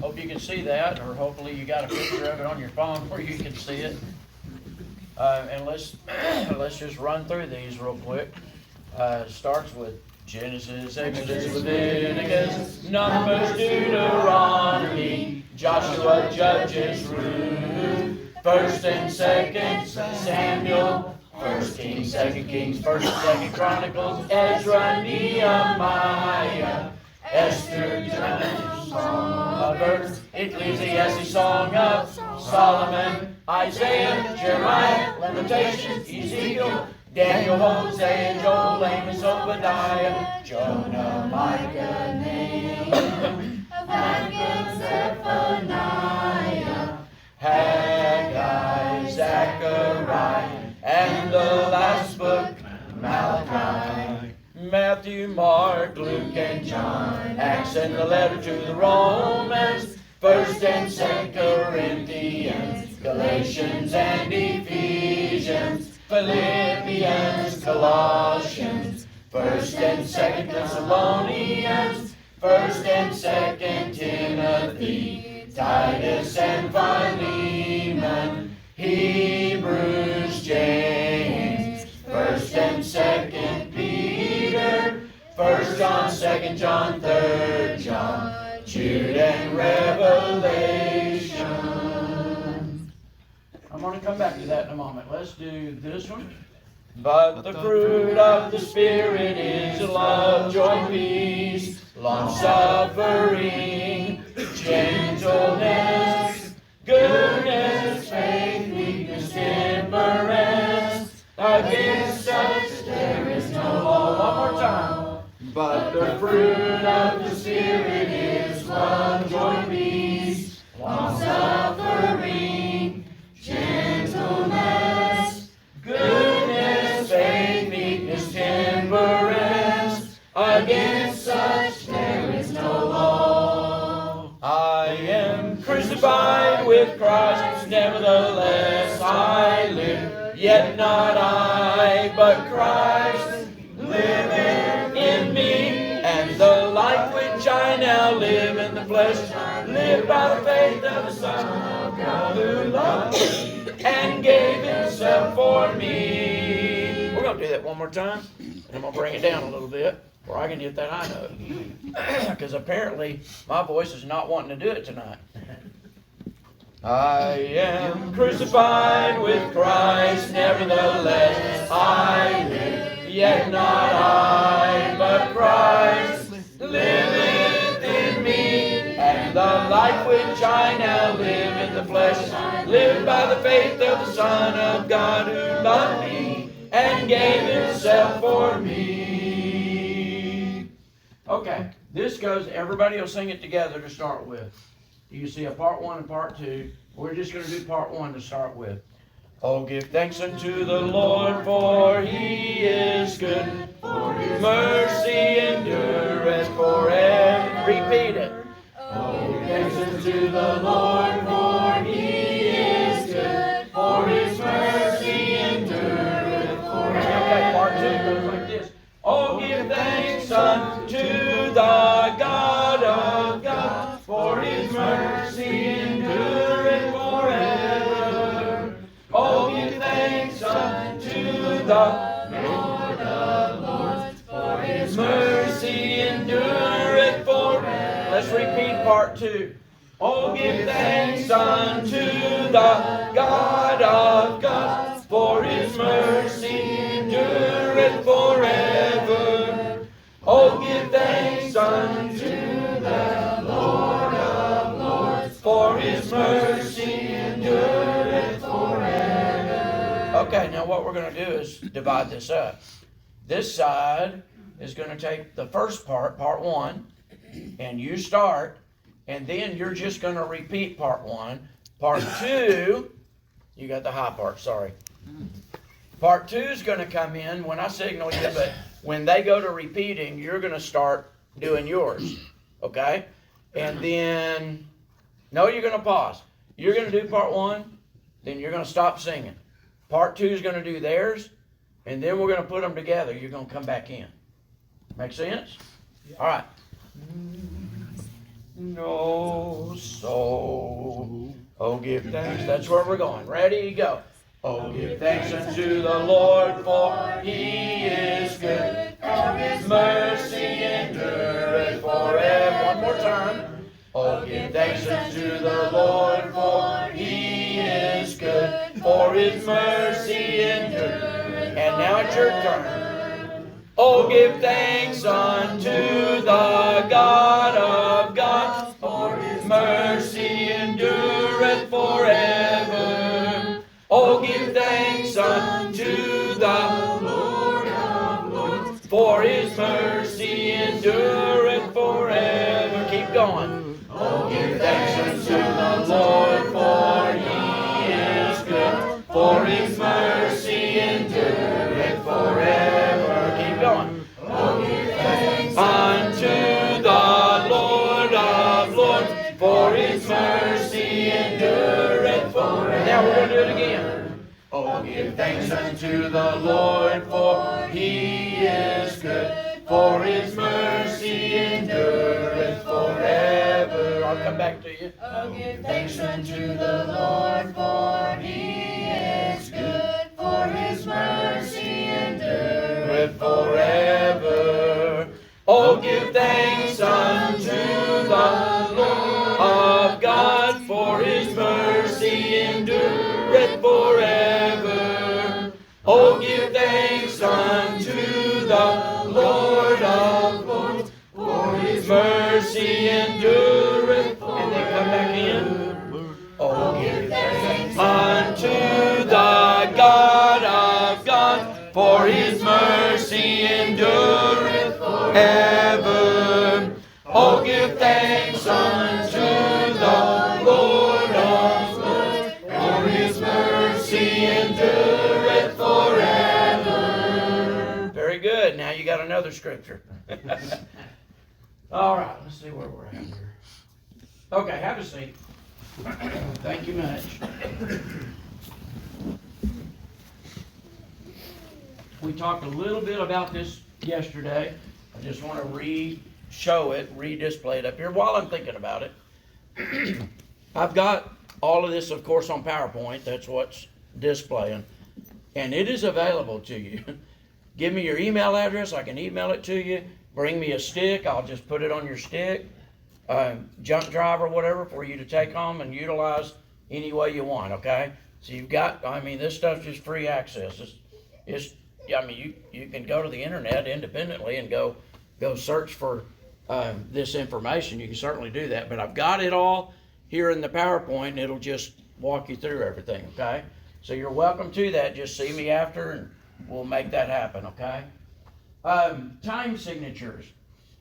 Hope you can see that, or hopefully you got a picture of it on your phone where you can see it. And let's just run through these real quick. Starts with Genesis, Exodus, Leviticus, Numbers, Deuteronomy, Joshua, Judges, Ruth, 1st and 2nd Samuel, 1st Kings, 2nd Kings, 1st and 2nd Chronicles, Ezra, Nehemiah, Esther, Judges, Proverbs, Ecclesiastes, Song of Solomon, Isaiah, Jeremiah, Lamentations, Ezekiel, Daniel, Hosea, Joel, Amos, Obadiah, Jonah, Micah, Nahum, Habakkuk, Zephaniah, Haggai, Zechariah, and the last book, Malachi. Matthew, Mark, Luke, and John, Acts and the letter to the Romans, 1st and 2nd Corinthians, Galatians and Ephesians, Philippians, Colossians, 1st and 2nd Thessalonians, 1st and 2nd Timothy, Titus and Philemon, Hebrews, James, 1st and 2nd Peter, 1st John, 2nd John, 3rd John, Jude and Revelation. I'm going to come back to that in a moment. Let's do this one. But the fruit of the Spirit is love, joy, peace, long-suffering, gentleness, goodness, faith, meekness, temperance. Against such there is no law. One more time. But the fruit of the Spirit is love, joy, peace, long-suffering, gentleness, goodness, faith, meekness, temperance. Against such there is no law. I am crucified with Christ, nevertheless I live. Yet not I, but Christ liveth in me. And the life which I now live in the flesh, live by the faith of the Son of God who loved me and gave himself for me. We're going to do that one more time. And I'm going to bring it down a little bit where I can hit that high note. Because apparently my voice is not wanting to do it tonight. I am crucified with Christ, nevertheless I live. Yet not I, but Christ liveth in me. And the life which I now live in the flesh, live by the faith of the Son of God who loved me and gave himself for me. Okay, this goes, everybody will sing it together to start with. You can see a part 1 and part 2. We're just going to do part 1 to start with. Oh, give thanks unto the Lord, for he is good, for his mercy endureth forever. Repeat it. Oh, give thanks unto the Lord, for he is good, for his mercy endureth forever. Okay, part 2 goes like this. Oh, give thanks unto the God of gods, for his mercy endureth forever. Oh, give thanks unto the Lord of lords, for his mercy endureth forever. Let's repeat part 2. Oh, give thanks unto the God of gods, for his mercy endureth forever. Oh, give thanks unto the Lord of lords, for his mercy endureth forever. Okay, now what we're going to do is divide this up. This side is going to take the first part, part 1, and you start, and then you're just going to repeat part 1. Part 2, you got the high part, sorry. Part 2 is going to come in when I signal you, but when they go to repeating, you're going to start doing yours, okay? And then, no, you're going to pause. You're going to do part 1, then you're going to stop singing. Part 2 is going to do theirs, and then we're going to put them together. You're going to come back in. Make sense? All right. no soul. Oh, give thanks. That's where we're going. Ready? Go. Oh, give thanks unto the Lord, for He is good. For His mercy endureth forever. One more time. Oh, give thanks unto the Lord, for He is good. For His mercy endureth. And now it's your turn. Oh, give thanks unto the God of gods, for His mercy endureth forever. Oh, give thanks unto the Lord of lords, for His mercy endureth forever. Keep going. Oh, give thanks unto the Lord, for He is good, for His mercy endureth forever. Keep going. Oh, give thanks unto the Lord of lords, for His mercy endureth forever. Now we're going to do it again. Oh, give thanks unto the Lord, for He is good, for His mercy endureth forever. I'll come back to you. Oh, give thanks unto the Lord, for He is good, for His mercy endureth forever. Oh, give thanks unto the Lord of God, for His mercy endureth forever. Oh, give thanks unto the Lord of lords, for His mercy endureth forever. And then come back in. Oh, give thanks unto the God of gods, for His mercy endureth forever. Oh, give thanks unto the Lord of lords, for His mercy endureth forever. Very good. Now you got another scripture. All right, let's see where we're at here. Okay, have a seat. Thank you much. We talked a little bit about this yesterday. I just want to re-show it, re-display it up here while I'm thinking about it. I've got all of this, of course, on PowerPoint. That's what's displaying. And it is available to you. Give me your email address. I can email it to you. Bring me a stick. I'll just put it on your stick. Jump drive or whatever for you to take home and utilize any way you want, okay? So you've got, I mean, this stuff's just free access. I mean, you can go to the internet independently and go search for this information. You can certainly do that, but I've got it all here in the PowerPoint, and it'll just walk you through everything, okay? So you're welcome to that. Just see me after, and we'll make that happen, okay? Time signatures.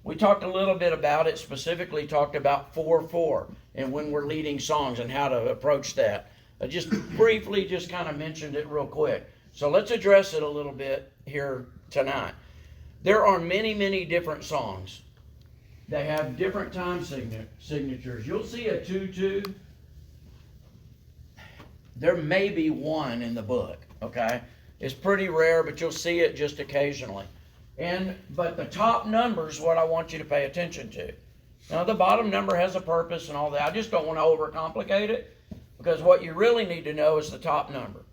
We talked a little bit about it, specifically talked about 4/4 and when we're leading songs and how to approach that. I just briefly just kind of mentioned it real quick. So let's address it a little bit here tonight. There are many, many different songs. They have different time signatures. You'll see a 2/2. There may be one in the book, okay? It's pretty rare, but you'll see it just occasionally. But the top number is what I want you to pay attention to. Now, the bottom number has a purpose and all that. I just don't want to overcomplicate it, because what you really need to know is the top number.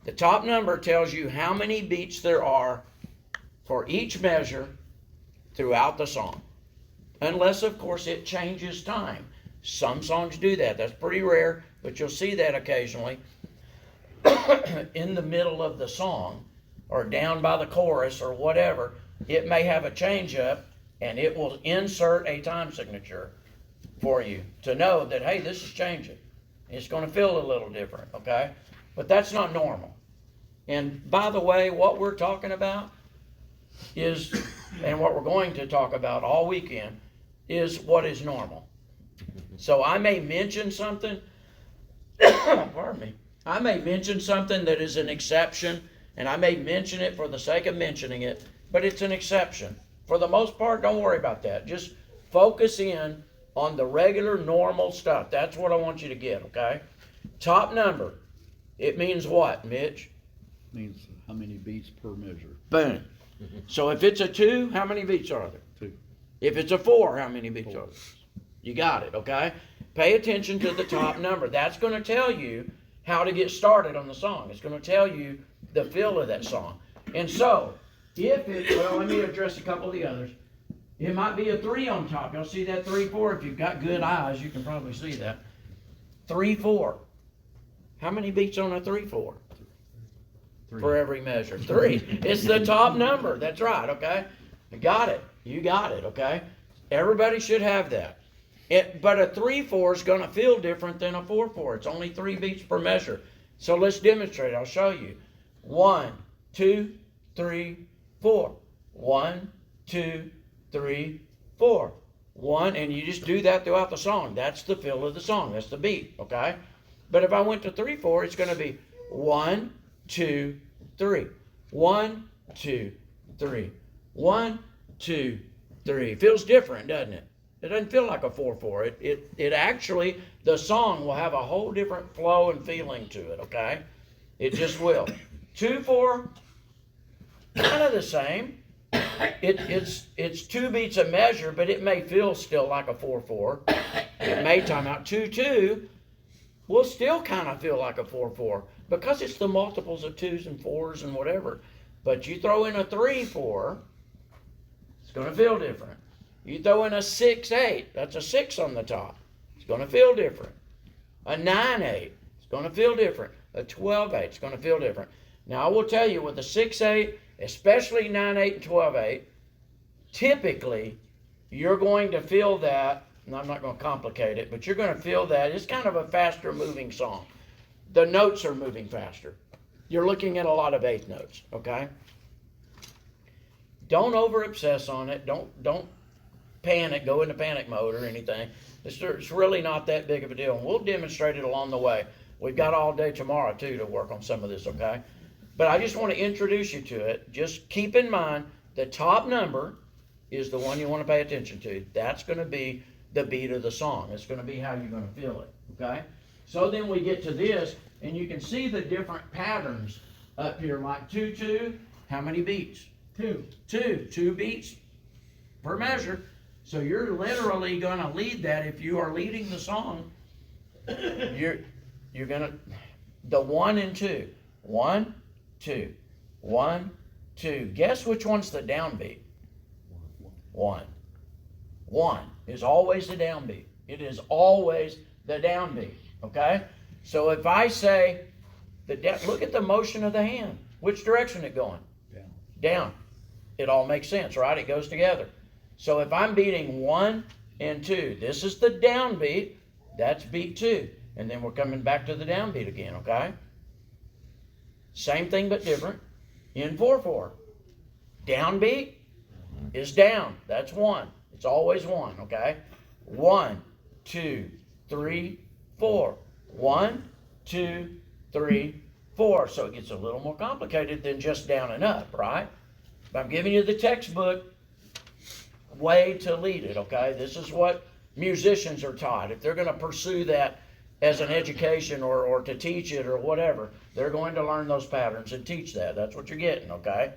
The top number tells you how many beats there are for each measure throughout the song. Unless, of course, it changes time. Some songs do that. That's pretty rare, but you'll see that occasionally in the middle of the song or down by the chorus or whatever. It may have a change up, and it will insert a time signature for you to know that, hey, this is changing. It's going to feel a little different, okay? But that's not normal. And by the way, what we're talking about is, and what we're going to talk about all weekend, is what is normal. So I may mention something, pardon me, I may mention something that is an exception, and I may mention it for the sake of mentioning it, but it's an exception. For the most part, don't worry about that. Just focus in on the regular, normal stuff. That's what I want you to get, okay? Top number. It means what, Mitch? Means how many beats per measure. Boom. So if it's a 2, how many beats are there? 2. If it's a 4, how many beats 4. are there? You got it, okay? Pay attention to the top number. That's going to tell you how to get started on the song. It's going to tell you the feel of that song. And so, let me address a couple of the others. It might be a 3 on top. Y'all see that 3-4? If you've got good eyes, you can probably see that. 3-4. How many beats on a 3-4? For every measure. 3. It's the top number. That's right, okay? You got it. You got it, okay? Everybody should have that. But a 3-4 is going to feel different than a 4-4. It's only 3 beats per measure. So let's demonstrate. I'll show you. 1, 2, 3, 4. 1, 2, 3, 4. 1, and you just do that throughout the song. That's the feel of the song. That's the beat, okay? But if I went to 3-4, it's going to be 1, 2, 3. 1, 2, 3. 1, 2, 3. It feels different, doesn't it? It doesn't feel like a 4-4. It actually, the song will have a whole different flow and feeling to it, okay? It just will. 2-4, kind of the same. It's 2 beats a measure, but it may feel still like a 4-4. It may time out. 2-2 will still kind of feel like a 4-4 because it's the multiples of 2s and 4s and whatever. But you throw in a 3-4, it's going to feel different. You throw in a 6-8, that's a 6 on the top. It's going to feel different. A 9-8, it's going to feel different. A 12-8, it's going to feel different. Now I will tell you with a 6-8, especially 9-8 and 12-8, typically you're going to feel that, and I'm not going to complicate it, but you're going to feel that it's kind of a faster moving song. The notes are moving faster. You're looking at a lot of 8th notes, okay? Don't over obsess on it. Don't panic, go into panic mode or anything. It's really not that big of a deal. And we'll demonstrate it along the way. We've got all day tomorrow, too, to work on some of this, okay? But I just want to introduce you to it. Just keep in mind the top number is the one you want to pay attention to. That's going to be the beat of the song. It's going to be how you're going to feel it, okay? So then we get to this, and you can see the different patterns up here, like 2-2. How many beats? 2. 2 beats per measure. So you're literally going to lead that. If you are leading the song, you're going to, the 1 and 2. 1, 2. 1, 2. Guess which one's the downbeat? 1. 1 is always the downbeat. It is always the downbeat. Okay? So if I say, look at the motion of the hand. Which direction is it going? Down. Down. It all makes sense, right? It goes together. So if I'm beating 1 and 2, this is the downbeat. That's beat 2. And then we're coming back to the downbeat again, okay? Same thing but different. In 4-4. Downbeat is down. That's 1. It's always 1, okay? 1, 2, 3, 4. 1, 2, 3, 4. So it gets a little more complicated than just down and up, right? But I'm giving you the textbook way to lead it, okay? This is what musicians are taught. If they're going to pursue that as an education or to teach it or whatever, they're going to learn those patterns and teach that. That's what you're getting, okay?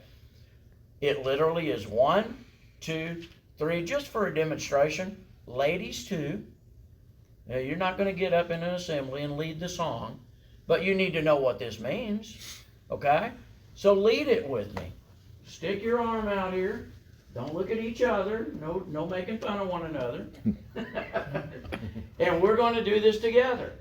It literally is 1, 2, 3, just for a demonstration. Ladies too. Now, you're not going to get up in an assembly and lead the song, but you need to know what this means, okay? So lead it with me. Stick your arm out here. Don't look at each other. No making fun of one another. And we're going to do this together.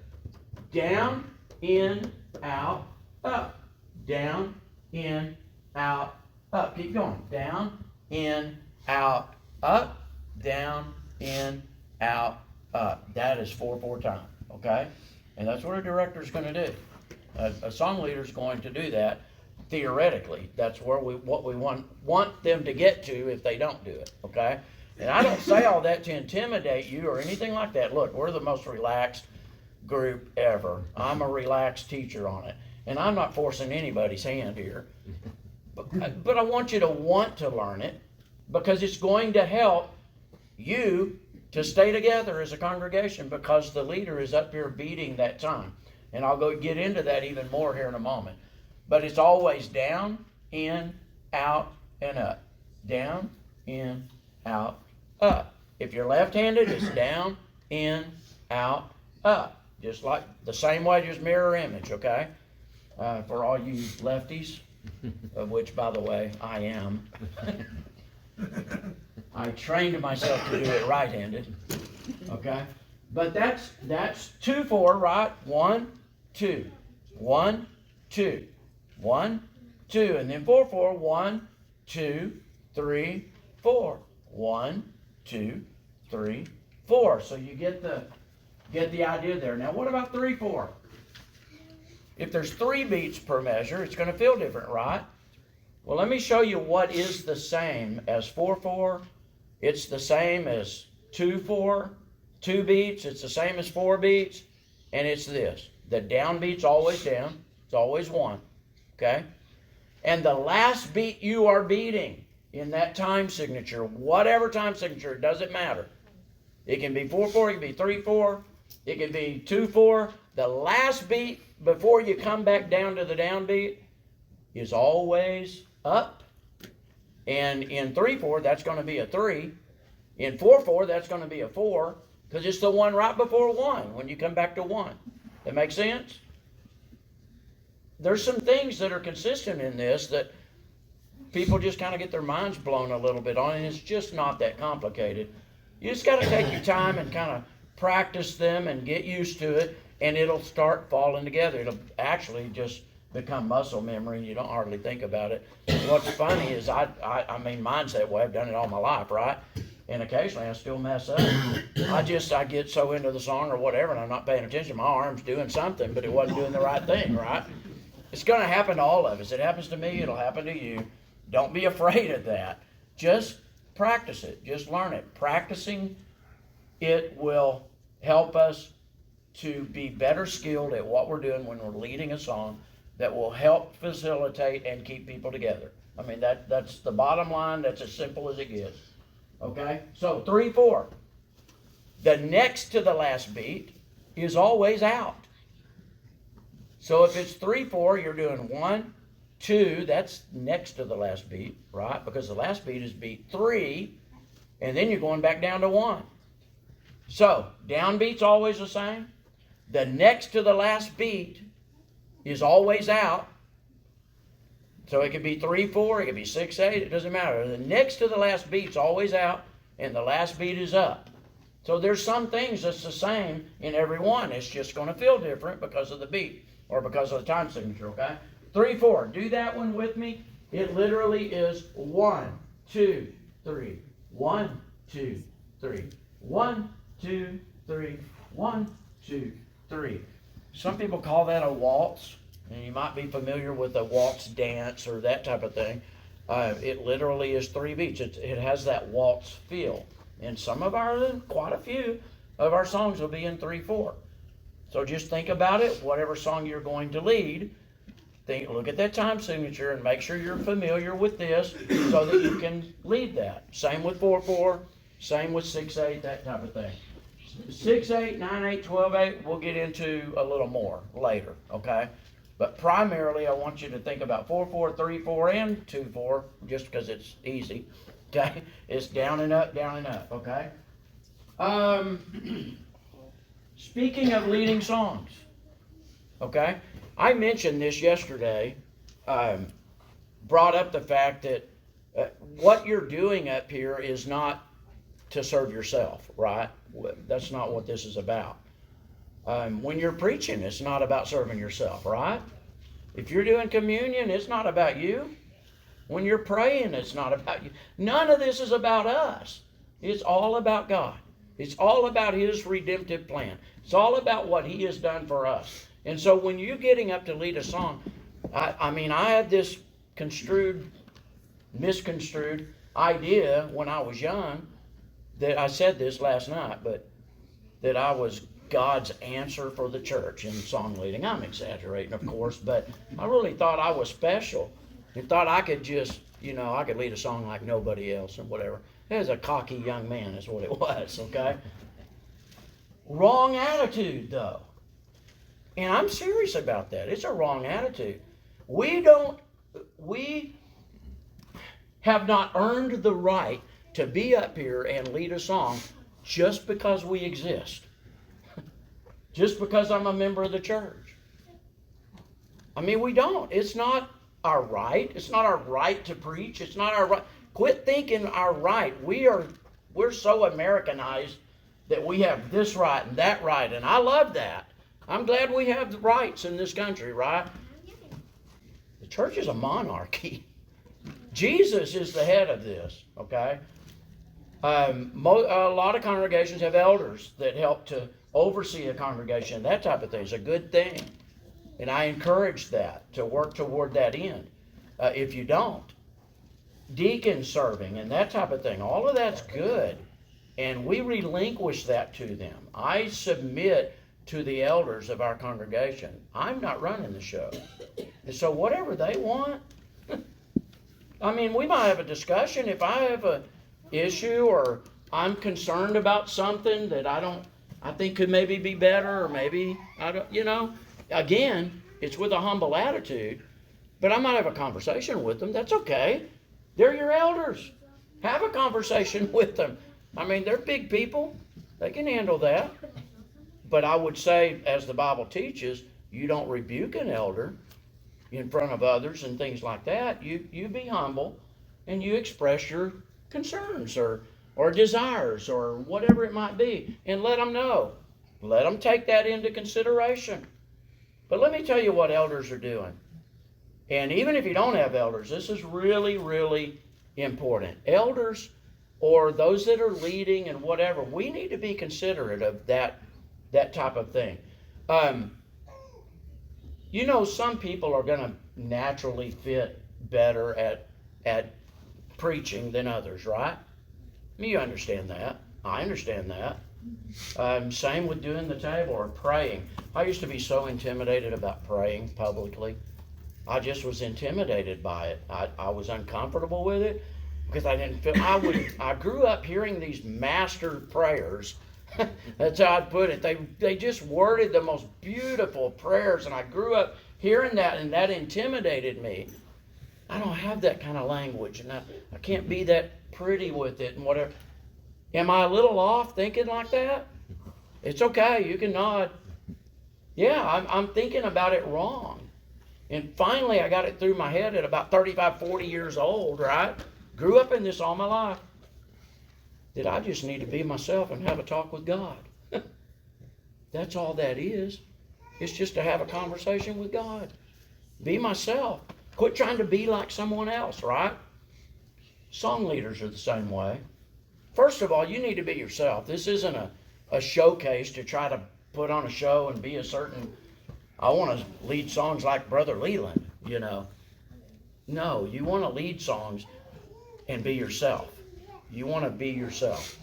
Down, in, out, up. Down, in, out, up. Keep going. Down, in, out, up. Down, in, out, up. That is 4/4 time. Okay? And that's what a director's going to do. A song leader's going to do that. Theoretically, that's where what we want them to get to if they don't do it, okay? And I don't say all that to intimidate you or anything like that. Look, we're the most relaxed group ever. I'm a relaxed teacher on it. And I'm not forcing anybody's hand here. But I want you to want to learn it because it's going to help you to stay together as a congregation because the leader is up here beating that time. And I'll go get into that even more here in a moment. But it's always down, in, out, and up. Down, in, out, up. If you're left-handed, it's down, in, out, up. Just like the same way, just mirror image, okay? For all you lefties, of which, by the way, I am. I trained myself to do it right-handed, okay? But that's 2-4, right? 1, 2, 1, 2, 1, 2, and then 4-4, 1, 2, 3, 4, 1, 2, 3, 4. So you get the idea there. Now, what about 3-4? If there's 3 beats per measure, it's going to feel different, right? Well, let me show you what is the same as 4-4. It's the same as 2-4, 2 beats. It's the same as 4 beats. And it's this. The down beat's always down. It's always 1. Okay? And the last beat you are beating in that time signature, whatever time signature, it doesn't matter. It can be 4-4, it can be 3-4, it can be 2-4. The last beat before you come back down to the downbeat is always up. And in 3-4, that's going to be a 3. In 4-4, that's going to be a 4, because it's the one right before 1 when you come back to 1. That makes sense? There's some things that are consistent in this that people just kind of get their minds blown a little bit on, and it's just not that complicated. You just got to take your time and kind of practice them and get used to it, and it'll start falling together. It'll actually just become muscle memory, and you don't hardly think about it. What's funny is I mean, mine's that way. I've done it all my life, right? And occasionally I still mess up. I get so into the song or whatever, and I'm not paying attention. My arm's doing something, but it wasn't doing the right thing, right? It's going to happen to all of us. It happens to me. It'll happen to you. Don't be afraid of that. Just practice it. Just learn it. Practicing it will help us to be better skilled at what we're doing when we're leading a song that will help facilitate and keep people together. I mean, that's the bottom line. That's as simple as it gets. Okay? So 3-4. The next to the last beat is always out. So if it's 3-4, you're doing 1, 2, that's next to the last beat, right? Because the last beat is beat 3, and then you're going back down to 1. So, downbeat's always the same. The next to the last beat is always out. So it could be 3-4, it could be 6-8, it doesn't matter. The next to the last beat's always out, and the last beat is up. So there's some things that's the same in every one. It's just going to feel different because of the beat or because of the time signature, okay? 3-4, do that one with me. It literally is 1, 2, 3, 1, 2, 3, 1, 2, 3, 1, 2, 3. Some people call that a waltz, and you might be familiar with a waltz dance or that type of thing. It literally is 3 beats. It has that waltz feel. And quite a few of our songs will be in 3-4. So just think about it, whatever song you're going to lead, look at that time signature and make sure you're familiar with this so that you can lead that. Same with 4-4, same with 6-8, that type of thing. 6-8, 9-8, 12-8, we'll get into a little more later, okay? But primarily I want you to think about 4-4, 3-4, and 2-4, just because it's easy, okay? It's down and up, okay? Speaking of leading songs, okay? I mentioned this yesterday, brought up the fact that what you're doing up here is not to serve yourself, right? That's not what this is about. When you're preaching, it's not about serving yourself, right? If you're doing communion, it's not about you. When you're praying, it's not about you. None of this is about us. It's all about God. It's all about His redemptive plan. It's all about what He has done for us. And so when you're getting up to lead a song, I had this misconstrued idea when I was young, that I said this last night, but that I was God's answer for the church in song leading. I'm exaggerating, of course, but I really thought I was special and thought I could just, I could lead a song like nobody else and whatever. As a cocky young man is what it was, okay? Wrong attitude, though. And I'm serious about that. It's a wrong attitude. We have not earned the right to be up here and lead a song just because we exist. Just because I'm a member of the church. I mean, we don't. It's not our right. It's not our right to preach. It's not our right. Quit thinking our right. We're so Americanized that we have this right and that right, and I love that. I'm glad we have the rights in this country, right? The church is a monarchy. Jesus is the head of this, okay? A lot of congregations have elders that help to oversee a congregation. That type of thing is a good thing. And I encourage that, to work toward that end. If you don't, deacon serving and that type of thing, all of that's good. And we relinquish that to them. I submit to the elders of our congregation. I'm not running the show. And so whatever they want, I mean, we might have a discussion. If I have a issue or I'm concerned about something that I think could maybe be better, or maybe, again, it's with a humble attitude, but I might have a conversation with them. That's okay. They're your elders. Have a conversation with them. I mean, they're big people. They can handle that. But I would say, as the Bible teaches, you don't rebuke an elder in front of others and things like that. You be humble and you express your concerns or desires or whatever it might be, and let them know. Let them take that into consideration. But let me tell you what elders are doing. And even if you don't have elders, this is really, really important. Elders, or those that are leading and whatever, we need to be considerate of that type of thing. Some people are going to naturally fit better at preaching than others, right? You understand that. I understand that. Same with doing the table or praying. I used to be so intimidated about praying publicly. I just was intimidated by it. I was uncomfortable with it because I didn't feel, I grew up hearing these master prayers. That's how I'd put it. They just worded the most beautiful prayers, and I grew up hearing that, and that intimidated me. I don't have that kind of language, and I can't be that pretty with it and whatever. Am I a little off thinking like that? It's okay. You can nod. Yeah, I'm thinking about it wrong. And finally, I got it through my head at about 35, 40 years old, right? Grew up in this all my life. That I just need to be myself and have a talk with God. That's all that is. It's just to have a conversation with God. Be myself. Quit trying to be like someone else, right? Song leaders are the same way. First of all, you need to be yourself. This isn't a showcase to try to put on a show and be a certain, I want to lead songs like Brother Leland, No, you want to lead songs and be yourself. You want to be yourself.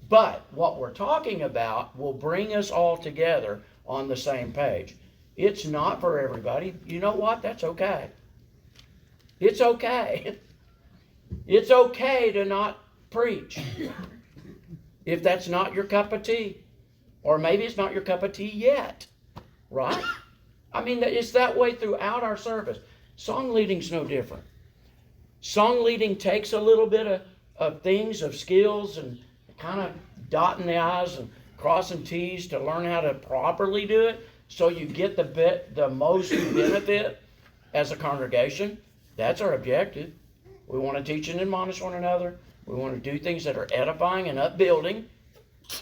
But what we're talking about will bring us all together on the same page. It's not for everybody. You know what? That's okay. It's okay. It's okay to not preach if that's not your cup of tea. Or maybe it's not your cup of tea yet. Right? I mean, it's that way throughout our service. Song leading's no different. Song leading takes a little bit of things, of skills, and kind of dotting the I's and crossing T's to learn how to properly do it so you get the most benefit as a congregation. That's our objective. We want to teach and admonish one another. We want to do things that are edifying and upbuilding.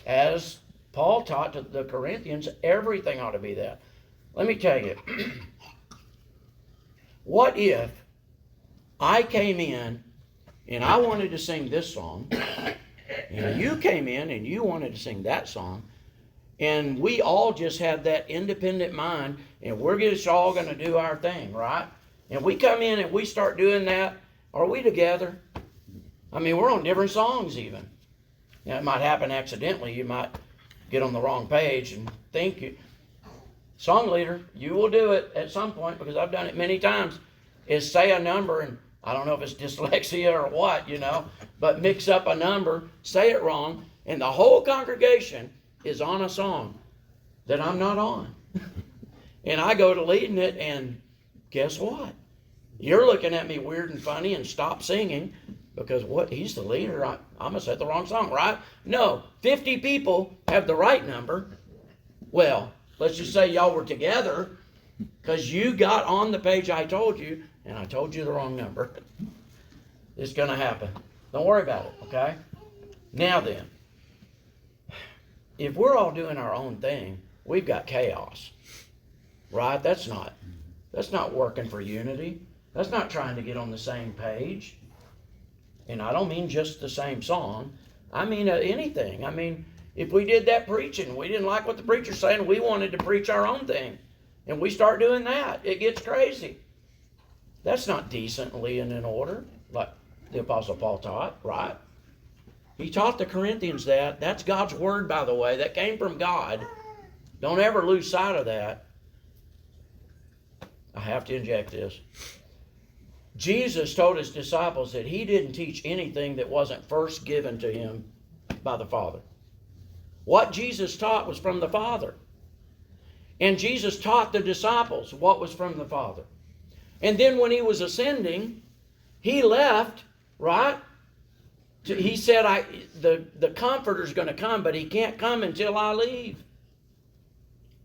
As Paul taught to the Corinthians, everything ought to be that. Let me tell you, what if I came in and I wanted to sing this song, and you came in and you wanted to sing that song, and we all just have that independent mind, and we're just all going to do our thing, right? And we come in and we start doing that. Are we together? I mean, we're on different songs even. Now, it might happen accidentally. You might get on the wrong page and think you. Song leader, you will do it at some point, because I've done it many times, is say a number, and I don't know if it's dyslexia or what, but mix up a number, say it wrong, and the whole congregation is on a song that I'm not on. And I go to leading it, and guess what? You're looking at me weird and funny and stop singing Because what? He's the leader. I'm going to set the wrong song, right? No, 50 people have the right number. Well, let's just say y'all were together because you got on the page I told you, and I told you the wrong number. It's going to happen. Don't worry about it, okay? Now then, if we're all doing our own thing, we've got chaos, right? That's not working for unity. That's not trying to get on the same page. And I don't mean just the same song. I mean anything. I mean, if we did that preaching, we didn't like what the preacher's saying, we wanted to preach our own thing. And we start doing that, it gets crazy. That's not decently and in order, like the Apostle Paul taught, right? He taught the Corinthians that. That's God's word, by the way. That came from God. Don't ever lose sight of that. I have to inject this. Jesus told his disciples that he didn't teach anything that wasn't first given to him by the Father. What Jesus taught was from the Father. And Jesus taught the disciples what was from the Father. And then when he was ascending, he left, right? He said, the Comforter's going to come, but he can't come until I leave.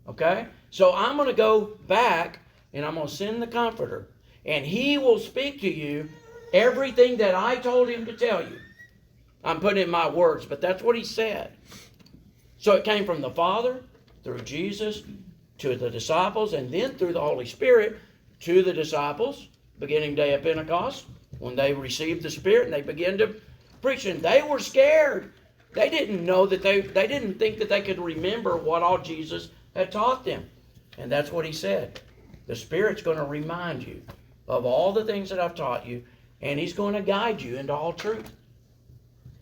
Okay? So I'm going to go back, and I'm going to send the Comforter. And he will speak to you everything that I told him to tell you. I'm putting in my words, but that's what he said. So it came from the Father, through Jesus, to the disciples, and then through the Holy Spirit to the disciples, beginning day of Pentecost, when they received the Spirit and they began to preach. And they were scared. They didn't know that they didn't think that they could remember what all Jesus had taught them. And that's what he said. The Spirit's going to remind you of all the things that I've taught you, and he's going to guide you into all truth.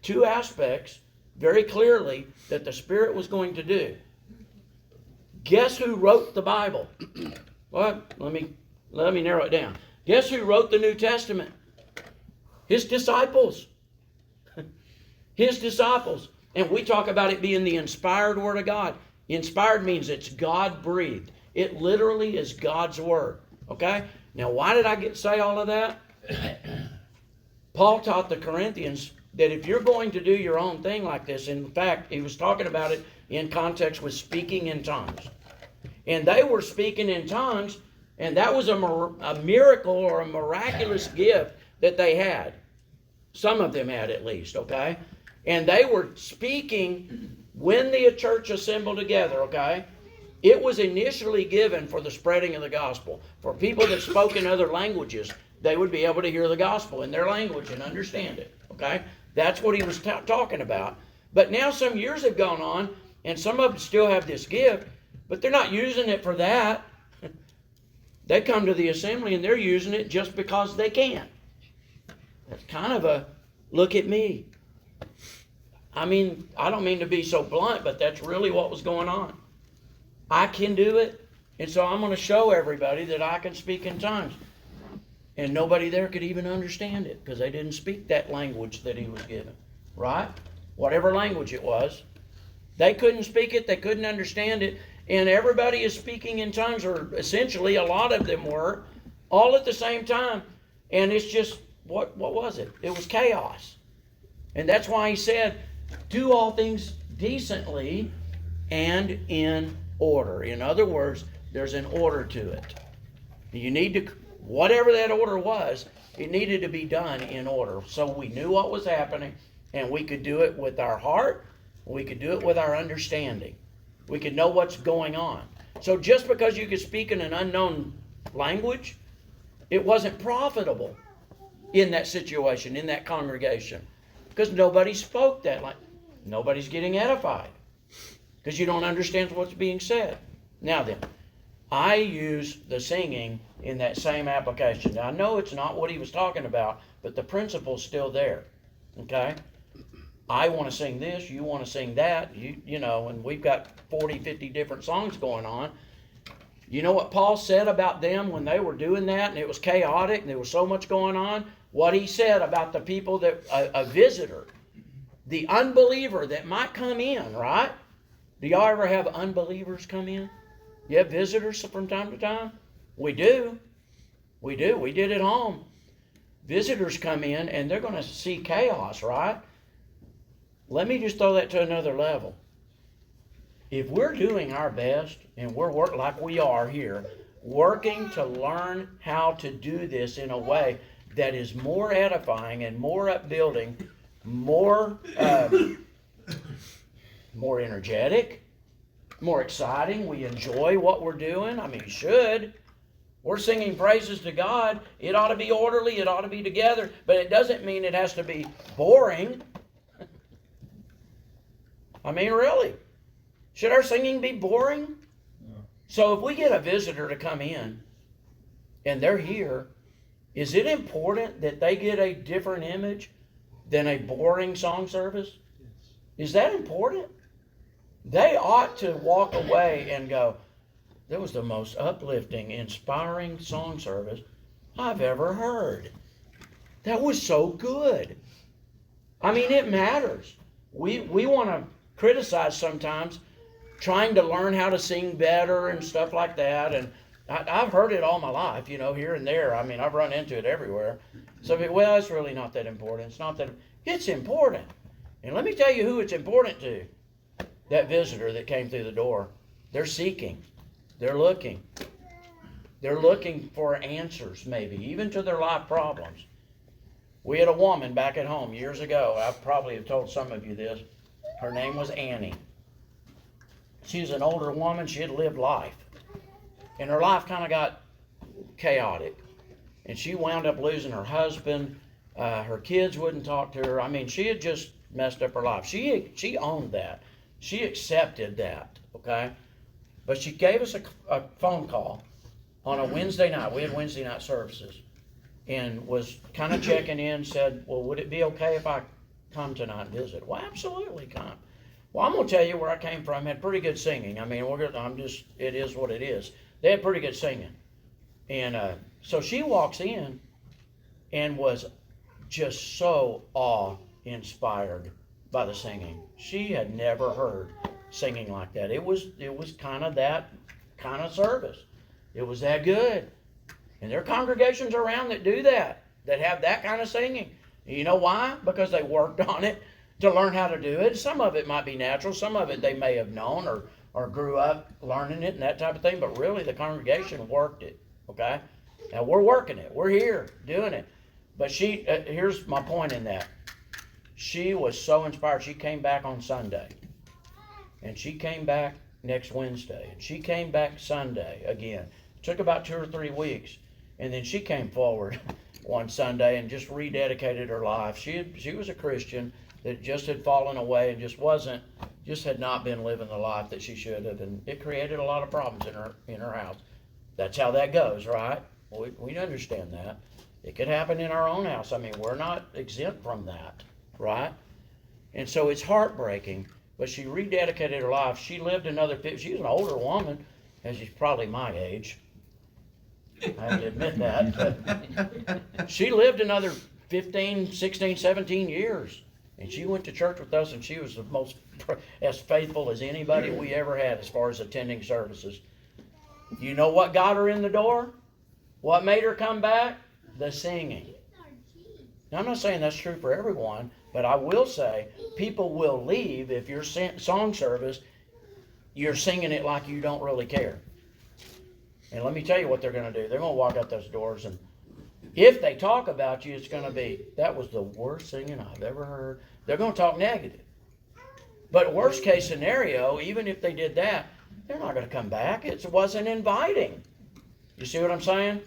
Two aspects very clearly that the Spirit was going to do. Guess who wrote the Bible? Well, let me narrow it down. Guess who wrote the New Testament? His disciples. His disciples. And we talk about it being the inspired Word of God. Inspired means it's God-breathed. It literally is God's Word. Okay? Now, why did I say all of that? Paul taught the Corinthians that if you're going to do your own thing like this, in fact, he was talking about it in context with speaking in tongues. And they were speaking in tongues, and that was a miracle or a miraculous gift that they had. Some of them had at least, okay? And they were speaking when the church assembled together, okay? It was initially given for the spreading of the gospel. For people that spoke in other languages, they would be able to hear the gospel in their language and understand it, okay? That's what he was talking about. But now some years have gone on, and some of them still have this gift, but they're not using it for that. They come to the assembly and they're using it just because they can. That's kind of a look at me. I mean, I don't mean to be so blunt, but that's really what was going on. I can do it, and so I'm going to show everybody that I can speak in tongues. And nobody there could even understand it because they didn't speak that language that he was given, right? Whatever language it was. They couldn't speak it, they couldn't understand it, and everybody is speaking in tongues, or essentially a lot of them were, all at the same time. And it's just, what was it? It was chaos. And that's why he said, do all things decently and in order. In other words, there's an order to it. You need to, whatever that order was, it needed to be done in order. So we knew what was happening, and we could do it with our heart, we could do it with our understanding. We could know what's going on. So just because you could speak in an unknown language, it wasn't profitable in that situation, in that congregation. Because nobody spoke that language. Nobody's getting edified. Because you don't understand what's being said. Now then, I use the singing in that same application. Now, I know it's not what he was talking about, but the principle's still there. Okay? I want to sing this, you want to sing that, you know, and we've got 40, 50 different songs going on. You know what Paul said about them when they were doing that, and it was chaotic, and there was so much going on? What he said about the people that, a visitor, the unbeliever that might come in, right? Do y'all ever have unbelievers come in? You have visitors from time to time? We do. We do. We did at home. Visitors come in and they're going to see chaos, right? Let me just throw that to another level. If we're doing our best, and we're working like we are here, working to learn how to do this in a way that is more edifying and more upbuilding, more energetic, more exciting. We enjoy what we're doing. I mean, should. We're singing praises to God. It ought to be orderly. It ought to be together. But it doesn't mean it has to be boring. I mean, really. Should our singing be boring? No. So if we get a visitor to come in and they're here, is it important that they get a different image than a boring song service? Yes. Is that important? They ought to walk away and go, that was the most uplifting, inspiring song service I've ever heard. That was so good. I mean, it matters. We want to criticize sometimes trying to learn how to sing better and stuff like that. And I've heard it all my life, here and there. I mean, I've run into it everywhere. So, well, it's really not that important. It's not that. It's important. And let me tell you who it's important to. That visitor that came through the door. They're seeking. They're looking. They're looking for answers, maybe, even to their life problems. We had a woman back at home years ago. I probably have told some of you this. Her name was Annie. She was an older woman. She had lived life. And her life kind of got chaotic. And she wound up losing her husband. Her kids wouldn't talk to her. I mean, she had just messed up her life. She owned that. She accepted that, okay? But she gave us a phone call on a Wednesday night. We had Wednesday night services. And was kind of checking in, said, well, would it be okay if I come tonight and visit? Well, absolutely, come. Well, I'm going to tell you where I came from. Had pretty good singing. I mean, it is what it is. They had pretty good singing. And so she walks in and was just so awe-inspired by the singing. She had never heard singing like that. It was kind of that kind of service. It was that good. And there are congregations around that do that have that kind of singing. And you know why? Because they worked on it to learn how to do it. Some of it might be natural. Some of it they may have known or grew up learning it and that type of thing. But really the congregation worked it. Okay? Now we're working it. We're here doing it. But here's my point in that. She was so inspired. She came back on Sunday. And she came back next Wednesday. And she came back Sunday again. It took about 2 or 3 weeks. And then she came forward one Sunday and just rededicated her life. She was a Christian that just had fallen away and just had not been living the life that she should have. And it created a lot of problems in her house. That's how that goes, right? We understand that. It could happen in our own house. I mean, we're not exempt from that, right? And so it's heartbreaking. But she rededicated her life. She lived another 50. She was an older woman, and she's probably my age. I have to admit that. But she lived another 15, 16, 17 years. And she went to church with us, and she was the most, as faithful as anybody we ever had as far as attending services. You know what got her in the door? What made her come back? The singing. Now, I'm not saying that's true for everyone, but I will say people will leave if your song service, you're singing it like you don't really care. And let me tell you what they're going to do. They're going to walk out those doors, and if they talk about you, it's going to be, that was the worst singing I've ever heard. They're going to talk negative. But worst case scenario, even if they did that, they're not going to come back. It wasn't inviting. You see what I'm saying?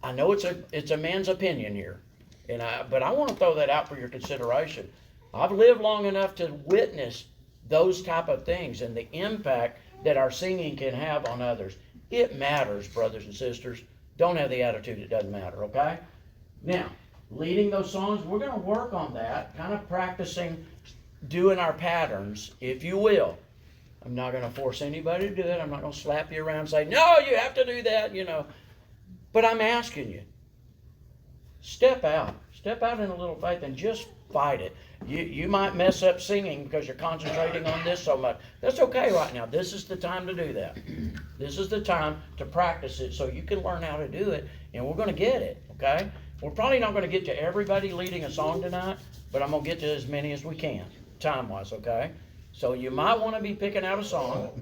I know it's a man's opinion here. But I want to throw that out for your consideration. I've lived long enough to witness those type of things and the impact that our singing can have on others. It matters, brothers and sisters. Don't have the attitude it doesn't matter, okay? Now, leading those songs, we're going to work on that, kind of practicing doing our patterns, if you will. I'm not going to force anybody to do it. I'm not going to slap you around and say, no, you have to do that, But I'm asking you. Step out in a little faith and just fight it. You might mess up singing because you're concentrating on this so much. That's okay right now. This is the time to do that. This is the time to practice it so you can learn how to do it, and we're going to get it, okay? We're probably not gonna get to everybody leading a song tonight, but I'm gonna get to as many as we can, time-wise, okay? So you might wanna be picking out a song.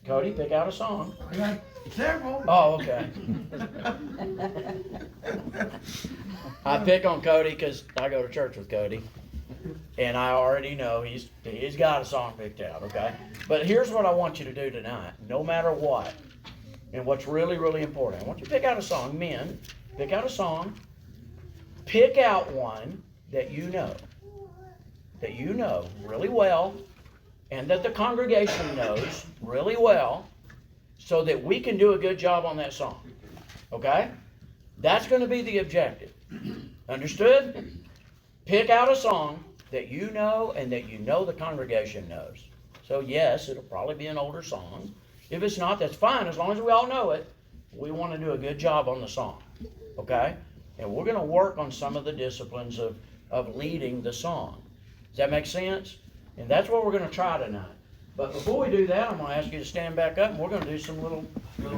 Cody, pick out a song. I got several. Oh, okay. I pick on Cody because I go to church with Cody, and I already know he's got a song picked out, okay? But here's what I want you to do tonight, no matter what, and what's really, really important. I want you to pick out a song. Men, pick out a song. Pick out one that you know really well, and that the congregation knows really well, so that we can do a good job on that song. Okay? That's going to be the objective. Understood? Pick out a song that you know and that you know the congregation knows. So yes, it'll probably be an older song. If it's not, that's fine. As long as we all know it, we want to do a good job on the song. Okay? And we're going to work on some of the disciplines of leading the song. Does that make sense? And that's what we're going to try tonight. But before we do that, I'm going to ask you to stand back up, and we're going to do some little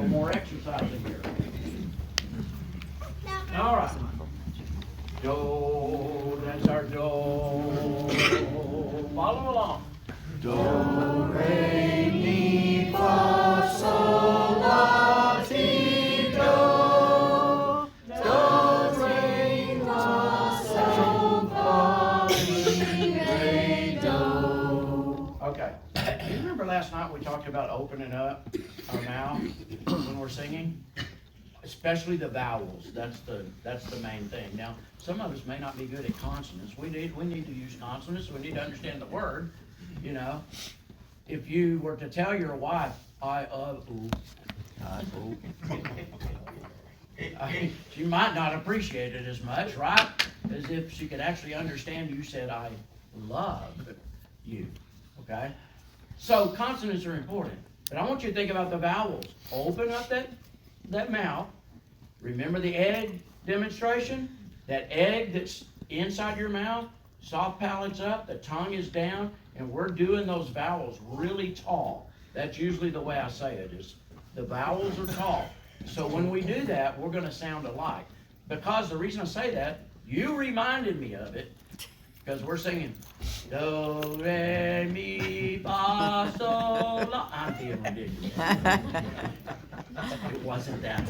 more exercising here. All right. Do, that's our do. Follow along. Do, re, mi, fa, sol, la, ti, do. Do, re, la, sol, fa, mi, re, do. Okay. You remember last night we talked about opening up our mouth when we're singing? Especially the vowels. That's the main thing. Now, some of us may not be good at consonants. We need to use consonants. We need to understand the word. You know, if you were to tell your wife, I, ooh, she might not appreciate it as much, right? As if she could actually understand you said, I love you. Okay? So consonants are important. But I want you to think about the vowels. Open up that mouth. Remember the egg demonstration? That egg that's inside your mouth, soft palate's up, the tongue is down, and we're doing those vowels really tall. That's usually the way I say it, is the vowels are tall. So when we do that, we're going to sound alike. Because the reason I say that, you reminded me of it, because we're singing do, re, mi, fa, sol, la. I'm being ridiculous. It wasn't that.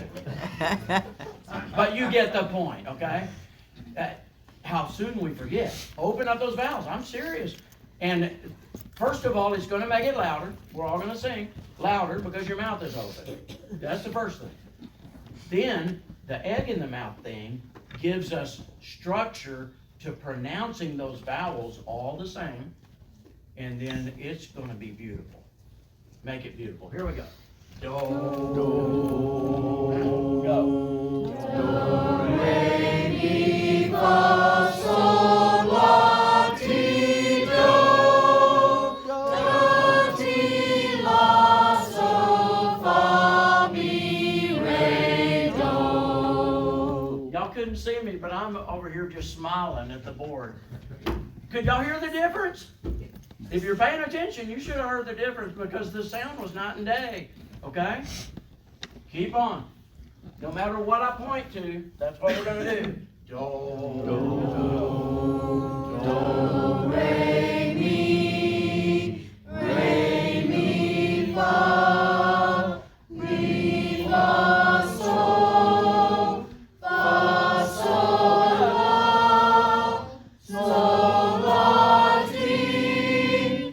But you get the point, okay? How soon we forget. Open up those vowels. I'm serious. And first of all, it's going to make it louder. We're all going to sing louder because your mouth is open. That's the first thing. Then the egg in the mouth thing gives us structure to pronouncing those vowels all the same. And then it's going to be beautiful. Make it beautiful. Here we go. Do, go. Do, re, mi, fa, sol, la, ti, do. Do, ti, la, sol, fa, mi, re, do. Y'all couldn't see me, but I'm over here just smiling at the board. Could y'all hear the difference? If you're paying attention, you should have heard the difference because the sound was night and day. Okay? Keep on. No matter what I point to, that's what we're going to do. Do, re, mi, fa, sol, la, ti,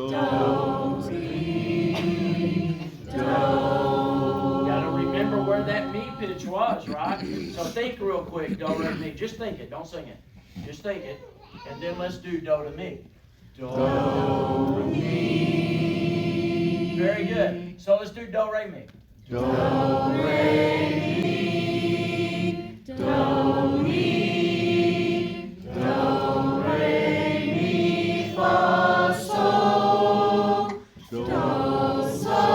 do, ti, pitch was, right? So think real quick, do, re, mi. Just think it, don't sing it. Just think it. And then let's do do to mi. Do, mi. Very good. So let's do do, re, mi. Do, re, mi, do, mi, do, re, mi, fa, sol, do, sol.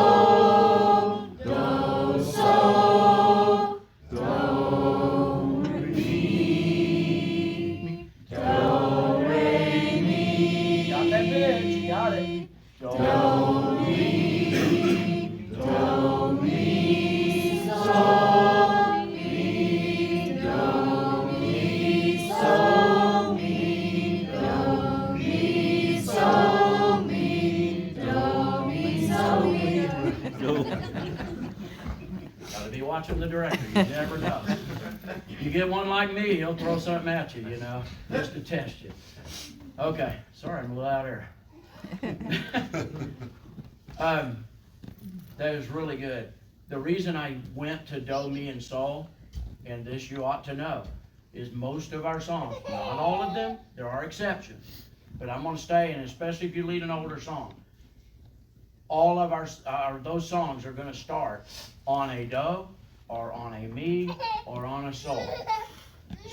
watching the director. You never know. You get one like me, he'll throw something at you, just to test you. Okay, sorry, I'm a little out there. That was really good. The reason I went to Do, Mi, and Sol, and this you ought to know, is most of our songs, not all of them, there are exceptions, but I'm going to stay, and especially if you lead an older song, all of those songs are going to start on a Do, or on a Mi, or on a Sol.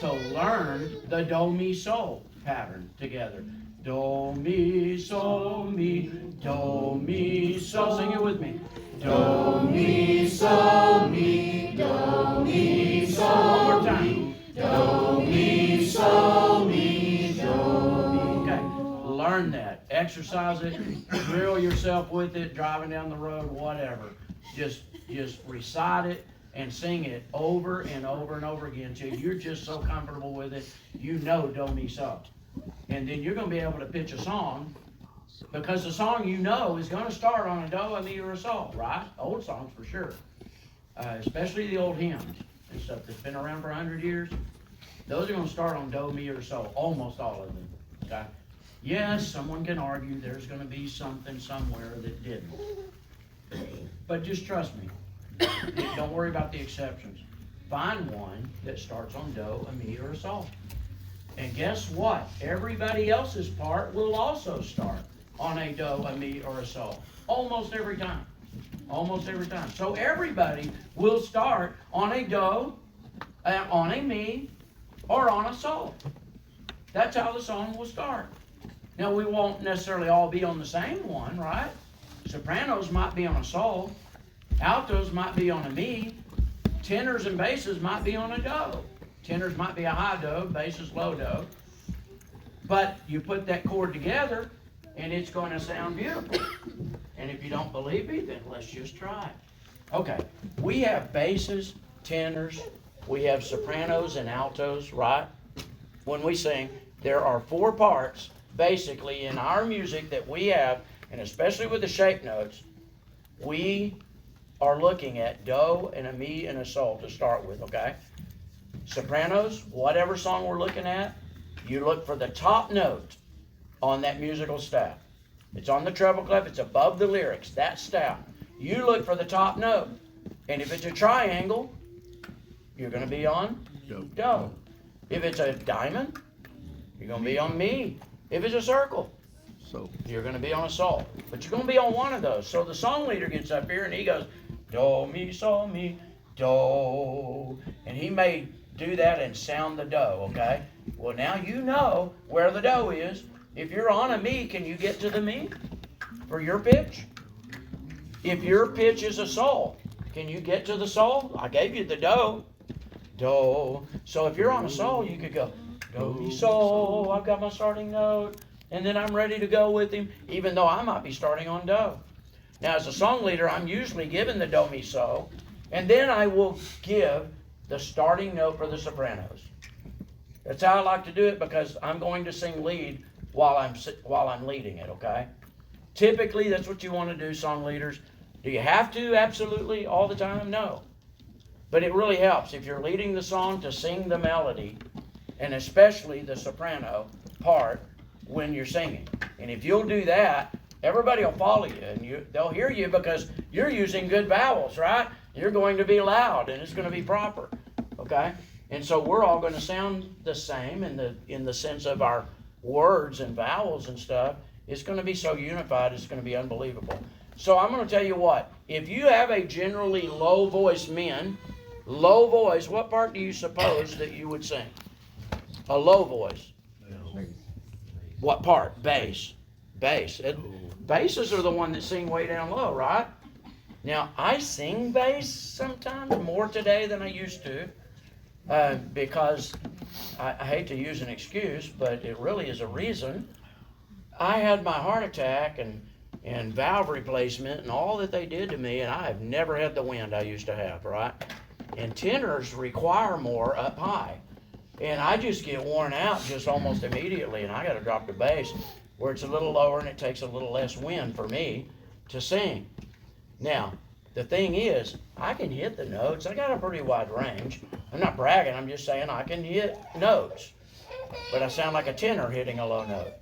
So learn the Do, Mi, Sol pattern together. Do, mi, sol, mi, do, mi, sol. Sing it with me. Do, mi, sol, mi, do, mi, sol. One more time. Do, mi, sol, mi, do, mi. Okay, learn that. Exercise it. Drill yourself with it. Driving down the road, whatever. Just recite it and sing it over and over and over again till you're just so comfortable with it. You know Do, mi, sol. And then you're going to be able to pitch a song, because the song you know is going to start on a Do, a Mi, or a Sol, right? Old songs for sure. Especially the old hymns and stuff that's been around for 100 years. Those are going to start on Do, Mi, or Sol, almost all of them. Okay? Yes, someone can argue there's going to be something somewhere that didn't. But just trust me. Don't worry about the exceptions. Find one that starts on Do, a Mi, or a Sol. And guess what? Everybody else's part will also start on a Do, a Mi, or a Sol. Almost every time. Almost every time. So everybody will start on a Do, on a Mi, or on a Sol. That's how the song will start. Now, we won't necessarily all be on the same one, right? Sopranos might be on a Sol. Altos might be on a Mi. Tenors and basses might be on a Do. Tenors might be a high Do, bass is low Do. But you put that chord together, and it's going to sound beautiful. And if you don't believe me, then let's just try it. Okay, we have basses, tenors, we have sopranos and altos, right? When we sing, there are 4 parts, basically, in our music that we have, and especially with the shape notes, we are looking at Do and a Mi and a Sol to start with, okay? Sopranos, whatever song we're looking at, you look for the top note on that musical staff. It's on the treble clef, it's above the lyrics, that staff. You look for the top note. And if it's a triangle, you're going to be on Do. If it's a diamond, you're going to be on Mi. If it's a circle, So, you're going to be on a Sol. But you're going to be on one of those. So the song leader gets up here and he goes, Do, Mi, Sol, Mi, Do. And he may do that and sound the Do, okay? Well, now you know where the Do is. If you're on a Mi, can you get to the Mi for your pitch? If your pitch is a Sol, can you get to the Sol? I gave you the Do. Do. So if you're on a Sol, you could go, Do, Mi, Sol, I've got my starting note. And then I'm ready to go with him, even though I might be starting on Do. Now, as a song leader, I'm usually given the Do, Mi, Sol, and then I will give the starting note for the sopranos. That's how I like to do it, because I'm going to sing lead while I'm leading it, okay? Typically, that's what you want to do, song leaders. Do you have to absolutely all the time? No. But it really helps if you're leading the song to sing the melody, and especially the soprano part when you're singing. And if you'll do that, everybody will follow you, and they'll hear you because you're using good vowels, right? You're going to be loud, and it's going to be proper, okay? And so we're all going to sound the same in the sense of our words and vowels and stuff. It's going to be so unified, it's going to be unbelievable. So I'm going to tell you what, if you have a generally low-voiced men, low voice, what part do you suppose that you would sing? A low voice. What part? Bass. Bass. Basses are the one that sing way down low, right? Now, I sing bass sometimes, more today than I used to, because I hate to use an excuse, but it really is a reason. I had my heart attack and valve replacement and all that they did to me, and I have never had the wind I used to have, right? And tenors require more up high. And I just get worn out just almost immediately, and I got to drop the bass where it's a little lower and it takes a little less wind for me to sing. Now, The thing is, I can hit the notes. I got a pretty wide range. I'm not bragging, I'm just saying I can hit notes. But I sound like a tenor hitting a low note.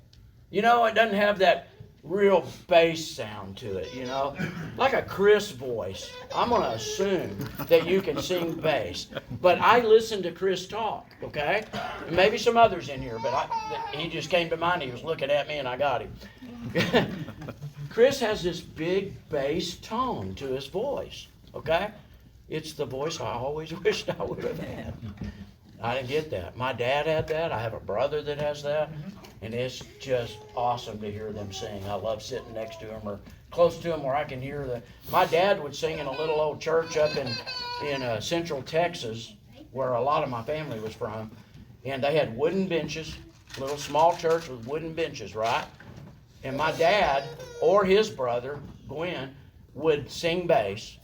You know, it doesn't have that real bass sound to it, you know, like a Chris voice. I'm going to assume that you can sing bass, but I listen to Chris talk, okay? And maybe some others in here, but he just came to mind. He was looking at me and I got him. Chris has this big bass tone to his voice, okay? It's the voice I always wished I would have had. I didn't get that. My dad had that. I have a brother that has that. And it's just awesome to hear them sing. I love sitting next to them or close to them where I can hear the. My dad would sing in a little old church up in Central Texas, where a lot of my family was from, and they had wooden benches, little small church with wooden benches, right? And my dad or his brother Gwen would sing bass,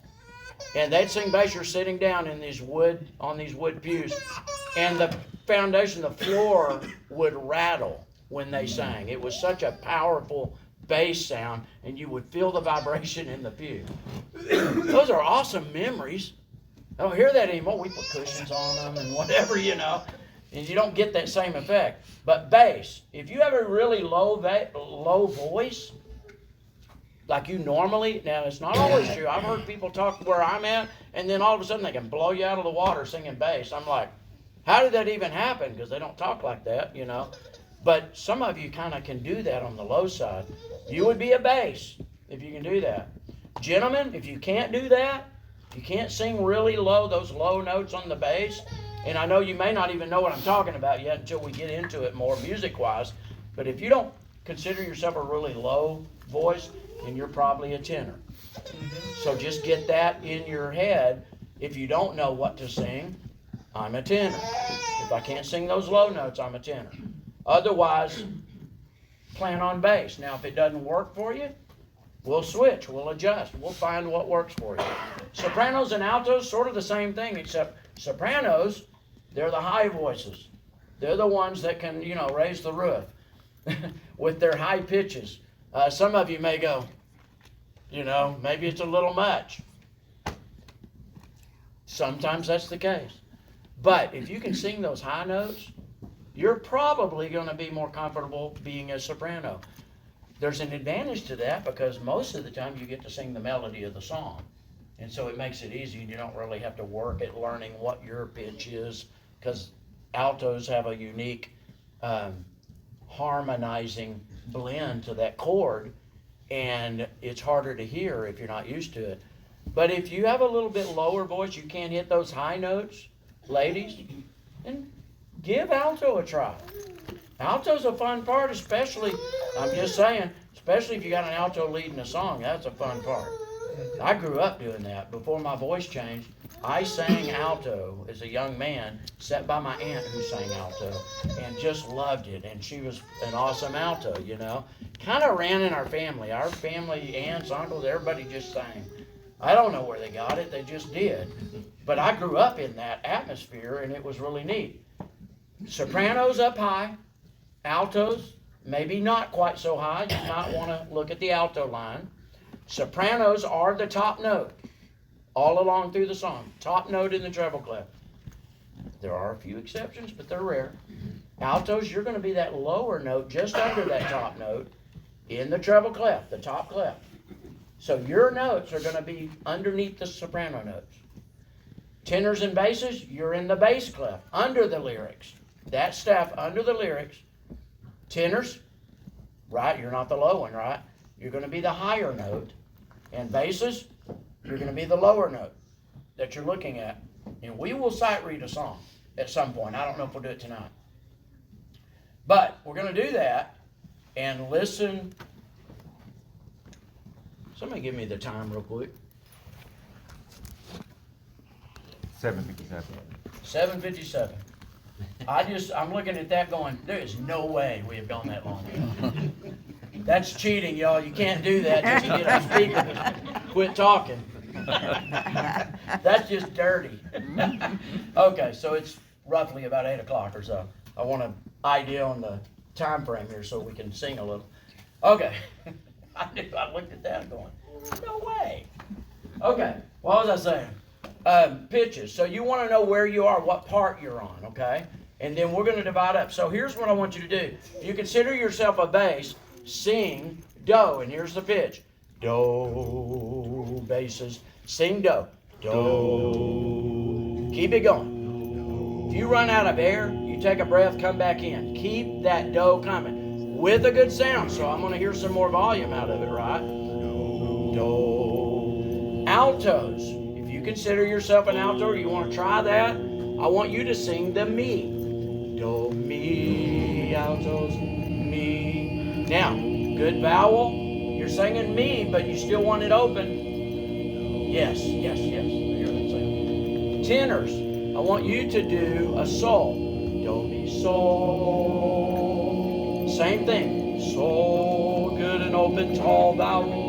and they'd sing bass. You're sitting down in these wood pews, and the foundation, the floor would rattle when they sang. It was such a powerful bass sound, and you would feel the vibration in the pew. Those are awesome memories. I don't hear that anymore. We put cushions on them and whatever, you know, and you don't get that same effect. But bass, if you have a really low voice, like you normally, now it's not always true. I've heard people talk where I'm at, and then all of a sudden they can blow you out of the water singing bass. I'm like, how did that even happen? Because they don't talk like that, you know. But some of you kind of can do that on the low side. You would be a bass if you can do that. Gentlemen, if you can't do that, you can't sing really low, those low notes on the bass, and I know you may not even know what I'm talking about yet until we get into it more music-wise, but if you don't consider yourself a really low voice, then you're probably a tenor. So just get that in your head. If you don't know what to sing, I'm a tenor. If I can't sing those low notes, I'm a tenor. Otherwise, plan on bass. Now, if it doesn't work for you, we'll switch, we'll adjust, we'll find what works for you. Sopranos and altos, sort of the same thing, except sopranos, they're the high voices. They're the ones that can, you know, raise the roof with their high pitches. Some of you may go, you know, maybe it's a little much. Sometimes that's the case. But if you can sing those high notes, you're probably going to be more comfortable being a soprano. There's an advantage to that because most of the time you get to sing the melody of the song. And so it makes it easy and you don't really have to work at learning what your pitch is, because altos have a unique harmonizing blend to that chord, and it's harder to hear if you're not used to it. But if you have a little bit lower voice, you can't hit those high notes, ladies, and give alto a try. Alto's a fun part, especially, I'm just saying, especially if you got an alto leading a song, that's a fun part. I grew up doing that. Before my voice changed, I sang alto as a young man, sat by my aunt who sang alto, and just loved it. And she was an awesome alto, you know. Kind of ran in our family. Our family, aunts, uncles, everybody just sang. I don't know where they got it, they just did. But I grew up in that atmosphere, and it was really neat. Sopranos up high, altos maybe not quite so high. You might want to look at the alto line. Sopranos are the top note all along through the song. Top note in the treble clef. There are a few exceptions, but they're rare. Altos, you're going to be that lower note just under that top note in the treble clef, the top clef. So your notes are going to be underneath the soprano notes. Tenors and basses, you're in the bass clef, under the lyrics. That staff under the lyrics. Tenors, right, you're not the low one, right? You're going to be the higher note. And basses, you're going to be the lower note that you're looking at. And we will sight read a song at some point. I don't know if we'll do it tonight. But we're going to do that and listen. Somebody give me the time real quick. 7:57. 7:57. I'm looking at that going, there is no way we have gone that long. That's cheating, y'all. You can't do that till you get on speaker. Quit talking. That's just dirty. Okay, so it's roughly about 8 o'clock or so. I want an idea on the time frame here so we can sing a little. Okay. I looked at that going, no way. Okay, what was I saying? Pitches. So you want to know where you are, what part you're on, okay? And then we're going to divide up. So here's what I want you to do. If you consider yourself a bass, sing do, and here's the pitch. Do, basses. Sing do. Do. Keep it going. If you run out of air, you take a breath, come back in. Keep that do coming with a good sound. So I'm going to hear some more volume out of it, right? Do. Altos. If you consider yourself an alto or you want to try that, I want you to sing the mi. Do, mi, altos, mi. Now, good vowel. You're singing mi, but you still want it open. Yes, yes, yes. I hear that sound. Tenors. I want you to do a sol. Do, mi, sol. Same thing. Sol, good and open, tall vowels.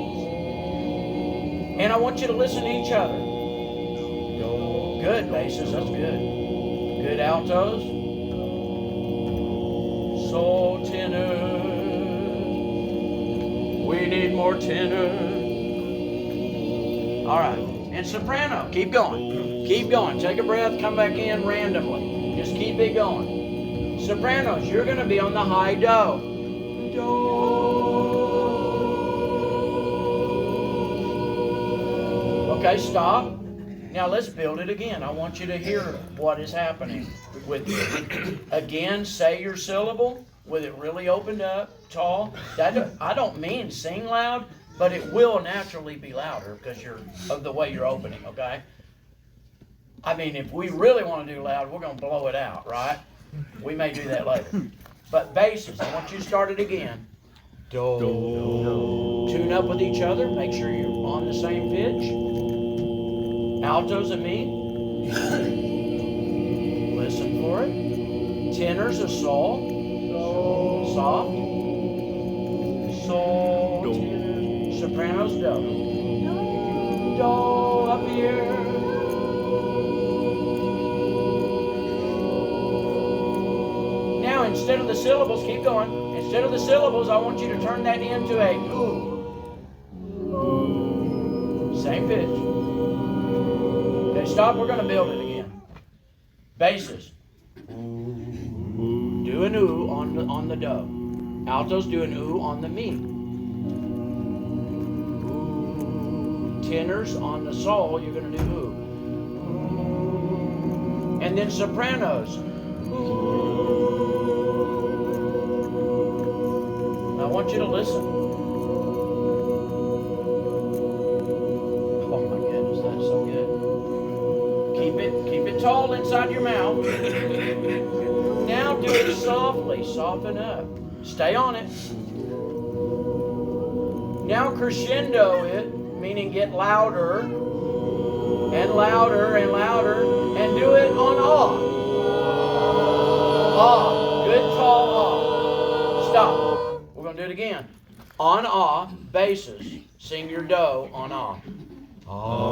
And I want you to listen to each other. Do, good basses, that's good. Good altos. Sol, tenor. We need more tenor. All right. And soprano. Keep going. Keep going. Take a breath. Come back in randomly. Just keep it going. Sopranos, you're going to be on the high do. Do. Okay, stop. Now let's build it again. I want you to hear what is happening with you. Again, say your syllable with it really opened up, tall. I don't mean sing loud, but it will naturally be louder because of the way you're opening, okay? I mean, if we really want to do loud, we're going to blow it out, right? We may do that later. But basses, I want you to start it again. Do. Tune up with each other. Make sure you're on the same pitch. Altos and mi. Listen for it. Tenors a sol. Soft. Sol. Tenors. Sopranos do. Do up here. Now instead of the syllables, keep going. Instead of the syllables, I want you to turn that into a ooh. Same pitch. Okay, stop. We're going to build it again. Basses. Do an ooh on the do. Altos do an ooh on the mi. Tenors on the sol, you're going to do ooh. And then sopranos. I want you to listen. Oh my goodness, that's so good. Keep it tall inside your mouth. Now do it softly, soften up. Stay on it. Now crescendo it, meaning get louder and louder and louder, and do it on ah. Ah, good tall ah. Stop. We're going to do it again. On ah, basses. Sing your do on ah. Ah.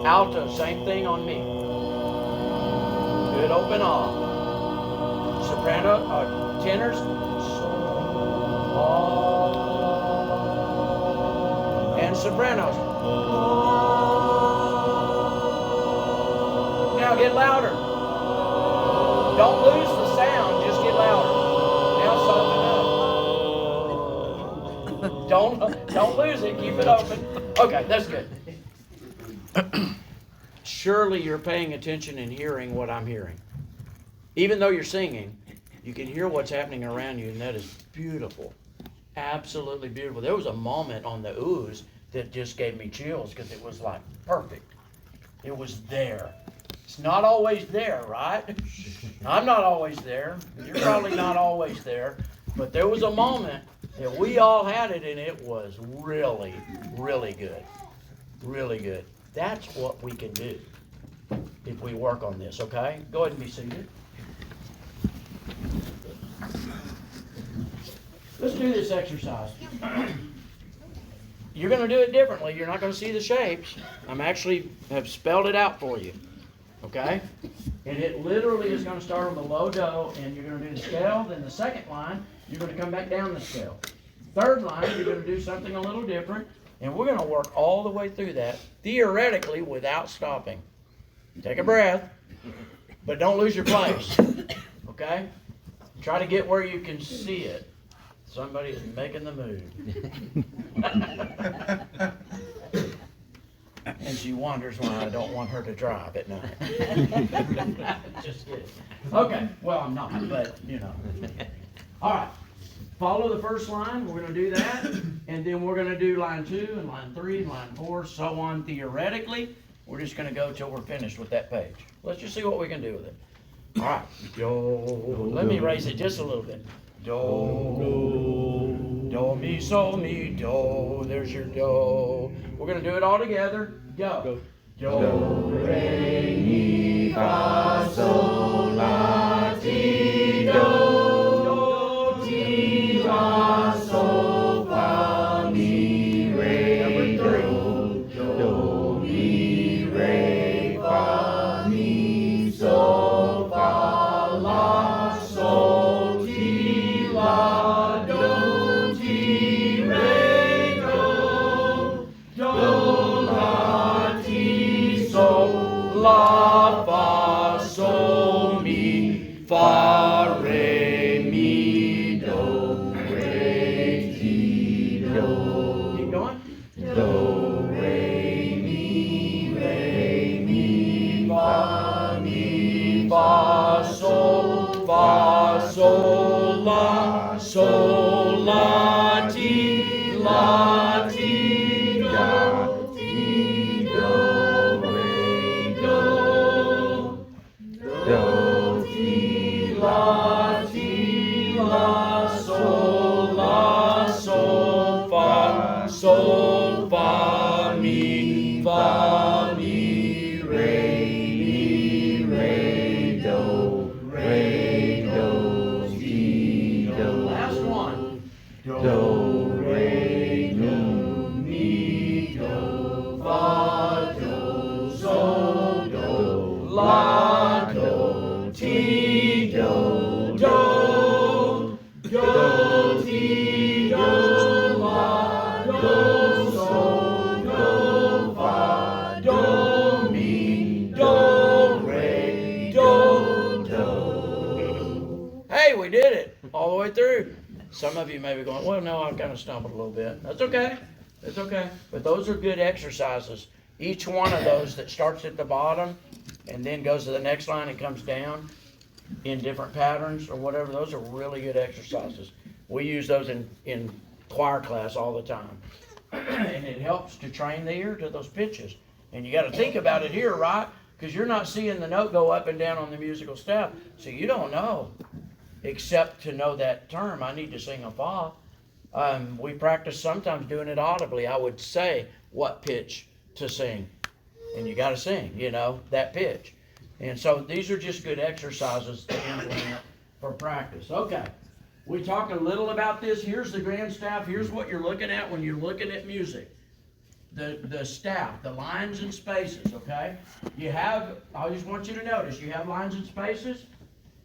Alto, same thing on mi. Good open ah. Soprano, tenors. Ah. And sopranos. Now get louder. Don't lose the sound, just get louder. Now soften up. Don't lose it, keep it open. Okay, that's good. Surely you're paying attention and hearing what I'm hearing. Even though you're singing, you can hear what's happening around you, and that is beautiful. Absolutely beautiful. There was a moment on the oohs that just gave me chills because it was like perfect. It was there. It's not always there, right? I'm not always there. You're probably not always there. But there was a moment that we all had it, and it was really, really good. Really good. That's what we can do if we work on this, okay? Go ahead and be seated. Let's do this exercise. You're going to do it differently. You're not going to see the shapes. I'm actually have spelled it out for you. Okay? And it literally is going to start on the low do, and you're going to do the scale. Then the second line, you're going to come back down the scale. Third line, you're going to do something a little different, And we're gonna work all the way through that, theoretically, without stopping. Take a breath, but don't lose your place, okay? Try to get where you can see it. Somebody is making the move. And she wonders why I don't want her to drive at night. Just kidding. Okay, well, I'm not, but, you know. All right, follow the first line, we're gonna do that, and then we're gonna do line 2, and line 3, and line 4, so on theoretically. We're just gonna go till we're finished with that page. Let's just see what we can do with it. All right, do, let me raise it just a little bit. Do, do, mi, so, mi, do, there's your do. We're gonna do it all together, go. Do, re, mi, fa, sol, la, ti, do. Do, ti, la, sol, fa, mi, re, number 3. Do, mi, re, fa, mi, sol, fa, la, sol, ti, la, do, ti, re, do. Do, la, ti, sol, la, fa, sol, mi, fa, re, mi, do, re, ti, do. Keep going. Do, re, mi, fa, sol, la, ti, do, ti, do, re, do. Do, ti, la, sol, fa, mi, re, do, ti, do. Last one. Do, re, do, mi, do, fa, do, sol, do, la, do, ti, do, do, do, ti, do, la, do, sol, do, fa, do, mi, do, re, do, do. Hey, we did it all the way through. Some of you may be going, well, no, I kind of stumbled a little bit. That's okay. It's okay. But those are good exercises. Each one of those that starts at the bottom and then goes to the next line and comes down in different patterns or whatever, those are really good exercises. We use those in choir class all the time. And it helps to train the ear to those pitches. And you got to think about it here, right? Because you're not seeing the note go up and down on the musical staff. So you don't know, except to know that term. I need to sing a fa. We practice sometimes doing it audibly. I would say what pitch to sing. And you got to sing, you know, that pitch. And so these are just good exercises to implement for practice. Okay. We talked a little about this. Here's the grand staff. Here's what you're looking at when you're looking at music. The staff, the lines and spaces, okay? You have, I just want you to notice, you have lines and spaces.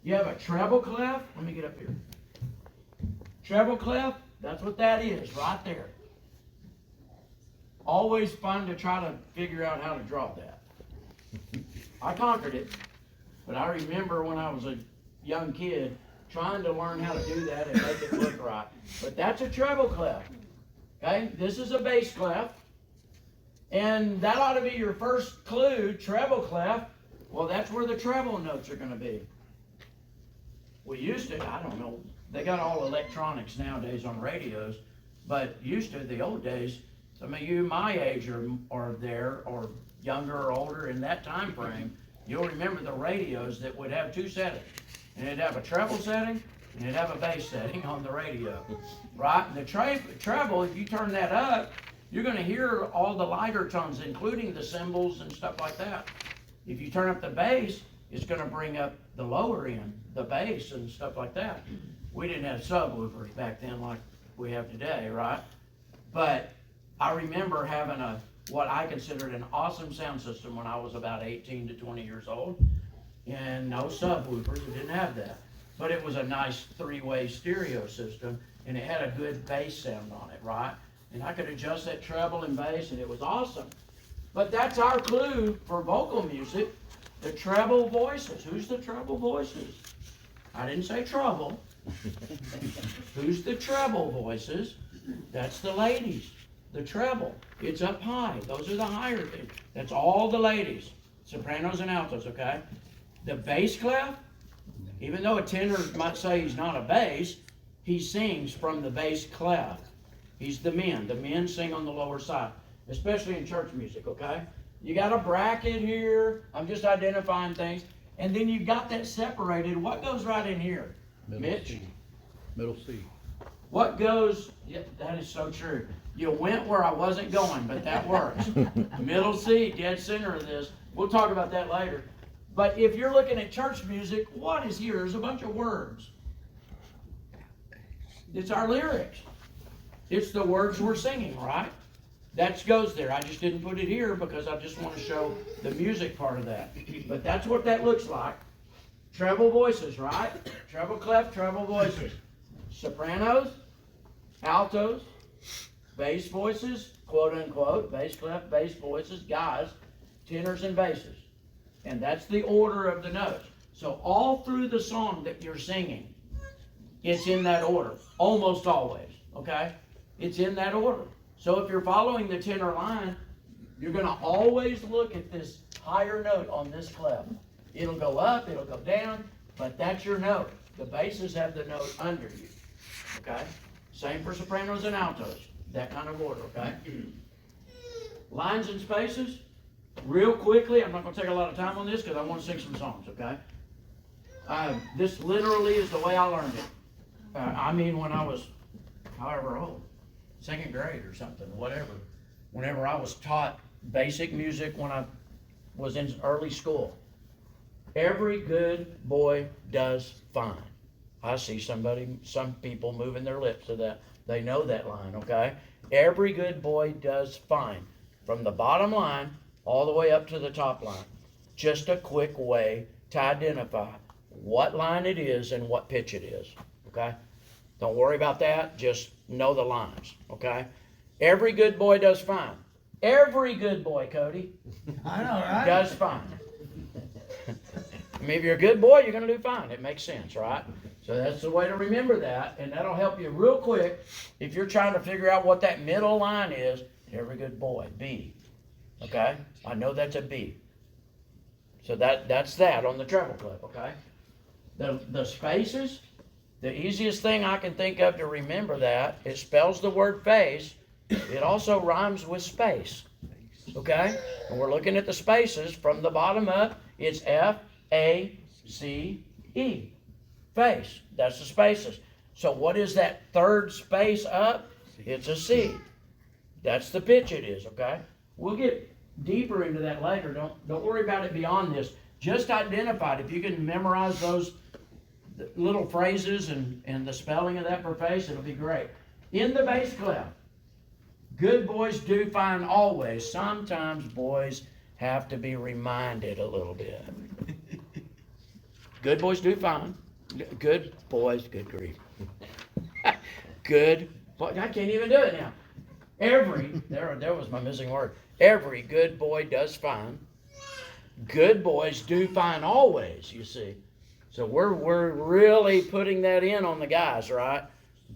You have a treble clef. Let me get up here. Treble clef, that's what that is, right there. Always fun to try to figure out how to draw that. I conquered it, but I remember when I was a young kid trying to learn how to do that and make it look right. But that's a treble clef, okay? This is a bass clef, and that ought to be your first clue, treble clef. Well, that's where the treble notes are going to be. We used to, I don't know, they got all electronics nowadays on radios, but used to, the old days, some of you my age are there, or younger or older in that time frame, you'll remember the radios that would have two settings. And it'd have a treble setting, and it'd have a bass setting on the radio, right? And the treble, if you turn that up, you're gonna hear all the lighter tones, including the cymbals and stuff like that. If you turn up the bass, it's gonna bring up the lower end, the bass and stuff like that. We didn't have subwoofers back then like we have today, right? But I remember having what I considered an awesome sound system when I was about 18 to 20 years old. And no subwoofers, we didn't have that. But it was a nice three-way stereo system, and it had a good bass sound on it, right? and I could adjust that treble and bass, and it was awesome. But that's our clue for vocal music, the treble voices. Who's the treble voices? I didn't say trouble. Who's the treble voices? That's the ladies. The treble. It's up high. Those are the higher things. That's all the ladies. Sopranos and altos, okay? The bass clef, even though a tenor might say he's not a bass, he sings from the bass clef. He's the men. The men sing on the lower side, especially in church music, okay? You got a bracket here. I'm just identifying things. And then you got that separated. What goes right in here? Middle Mitch? C. Middle C. What goes, yeah, that is so true. You went where I wasn't going, but that works. Middle C, dead center of this. We'll talk about that later. But if you're looking at church music, what is here? There's a bunch of words. It's our lyrics. It's the words we're singing, right? That goes there. I just didn't put it here because I just want to show the music part of that. But that's what that looks like. Treble voices, right? Treble clef, treble voices. Sopranos, altos, bass voices, quote unquote, bass clef, bass voices, guys, tenors and basses. And that's the order of the notes. So all through the song that you're singing, it's in that order, almost always, okay? It's in that order. So if you're following the tenor line, you're going to always look at this higher note on this clef. It'll go up, it'll go down, but that's your note. The basses have the note under you, okay? Same for sopranos and altos, that kind of order, okay? Lines and spaces, real quickly, I'm not going to take a lot of time on this because I want to sing some songs, okay? This literally is the way I learned it. I mean, when I was however old, second grade or something, whatever. Whenever I was taught basic music when I was in early school. Every good boy does fine. I see some people moving their lips to that. They know that line, okay? Every good boy does fine. From the bottom line all the way up to the top line. Just a quick way to identify what line it is and what pitch it is, okay? Don't worry about that, just know the lines, okay? Every good boy does fine. Every good boy, Cody, I know, right? does fine. I mean, if you're a good boy, you're going to do fine. It makes sense, right? So that's the way to remember that, and that'll help you real quick if you're trying to figure out what that middle line is. Every good boy, B. Okay? I know that's a B. So that's that on the treble clef, okay? The spaces, the easiest thing I can think of to remember that, it spells the word face. It also rhymes with space, okay? And we're looking at the spaces from the bottom up. It's F, A, C, E. Face. That's the spaces. So what is that third space up? It's a C. That's the pitch it is, okay? We'll get deeper into that later. Don't worry about it beyond this. Just identify it. If you can memorize those little phrases and the spelling of that per face, it'll be great. In the bass clef, good boys do fine always. Sometimes boys have to be reminded a little bit. Good boys do fine. Good boys, good grief. Good boy, I can't even do it now. There was my missing word. Every good boy does fine. Good boys do fine always, you see. So we're really putting that in on the guys, right?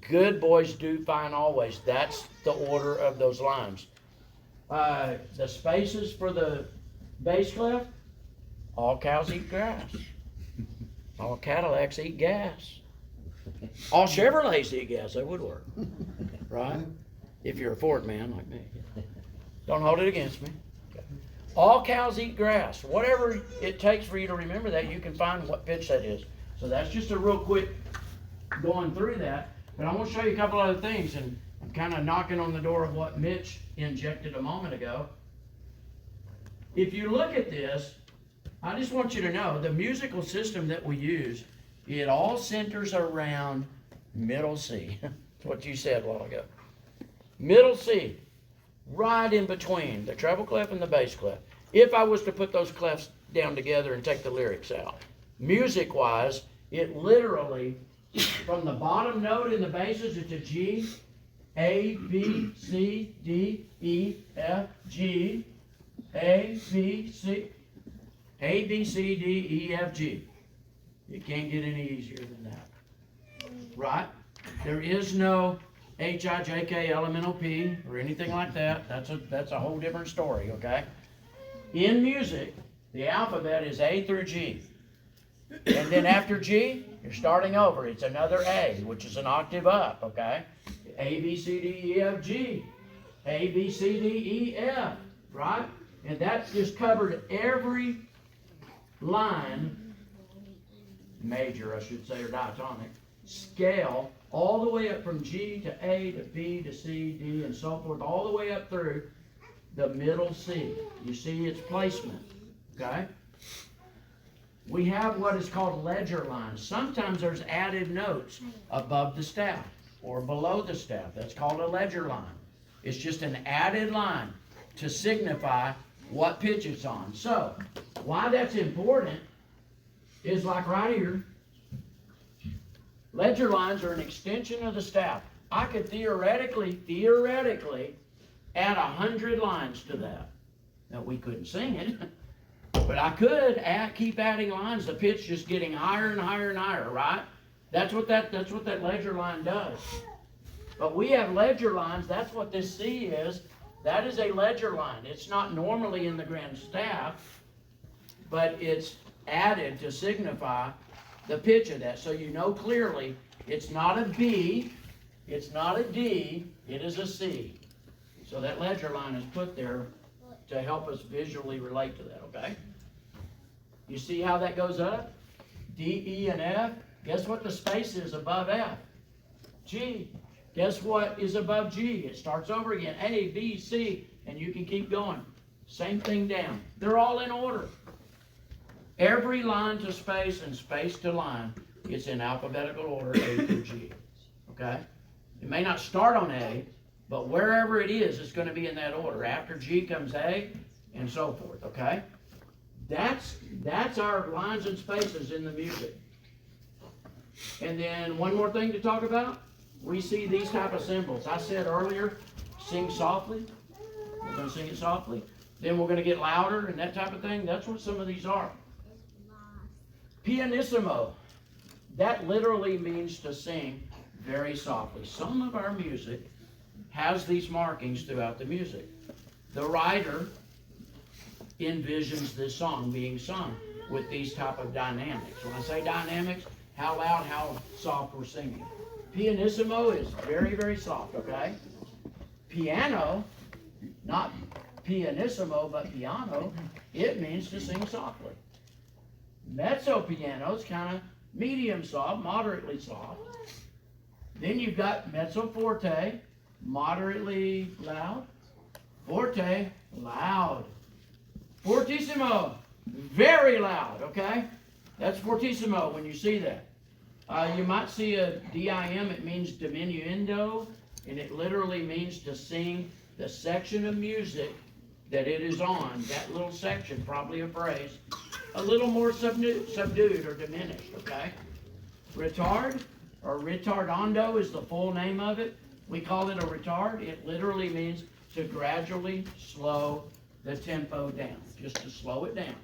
Good boys do fine always. That's the order of those lines. The spaces for the bass clef, all cows eat grass. All Cadillacs eat gas. All Chevrolets eat gas. That would work, right? If you're a Ford man like me. Don't hold it against me. All cows eat grass. Whatever it takes for you to remember that, you can find what pitch that is. So that's just a real quick going through that. But I want to show you a couple other things, and I'm kind of knocking on the door of what Mitch injected a moment ago. If you look at this, I just want you to know the musical system that we use, it all centers around middle C. That's what you said a while ago. Middle C, right in between the treble clef and the bass clef. If I was to put those clefs down together and take the lyrics out, music-wise, it literally, from the bottom note in the basses, it's a G. A, B, C, D, E, F, G, A, B, C, A, B, C, D, E, F, G. It can't get any easier than that. Right? There is no H, I, J, K, L, M, N, O, P, or anything like that. That's a whole different story, okay? In music, the alphabet is A through G. And then after G, you're starting over. It's another A, which is an octave up, okay? A, B, C, D, E, F, G. A, B, C, D, E, F, right? And that just covered every line, major, I should say, or diatonic, scale, all the way up from G to A to B to C, D, and so forth, all the way up through the middle C. You see its placement, okay? We have what is called ledger lines. Sometimes there's added notes above the staff or below the staff. That's called a ledger line. It's just an added line to signify what pitch it's on. So, why that's important is like right here. Ledger lines are an extension of the staff. I could theoretically add 100 lines to that. Now, we couldn't sing it. But I could keep adding lines. The pitch just getting higher and higher and higher, right? That's what that ledger line does. But we have ledger lines. That's what this C is. That is a ledger line. It's not normally in the grand staff, but it's added to signify the pitch of that. So you know clearly it's not a B, it's not a D, it is a C. So that ledger line is put there to help us visually relate to that, okay? You see how that goes up? D, E, and F. Guess what the space is above F? G. Guess what is above G? It starts over again. A, B, C, and you can keep going. Same thing down. They're all in order. Every line to space and space to line is in alphabetical order, A through G, okay? It may not start on A, but wherever it is, it's going to be in that order. After G comes A, and so forth, okay? That's our lines and spaces in the music. And then one more thing to talk about. We see these type of symbols. I said earlier, sing softly. We're going to sing it softly. Then we're going to get louder and that type of thing. That's what some of these are. Pianissimo. That literally means to sing very softly. Some of our music has these markings throughout the music. The writer envisions this song being sung with these type of dynamics. When I say dynamics, how loud, how soft we're singing. Pianissimo is very, very soft, okay? Piano, not pianissimo, but piano, it means to sing softly. Mezzo piano is kind of medium soft, moderately soft. Then you've got mezzo forte, moderately loud. Forte, loud. Fortissimo, very loud, okay? That's fortissimo when you see that. You might see a DIM, it means diminuendo, and it literally means to sing the section of music that it is on, that little section, probably a phrase, a little more subdued or diminished, okay? Retard, or ritardando is the full name of it. We call it a retard. It literally means to gradually slow the tempo down, just to slow it down,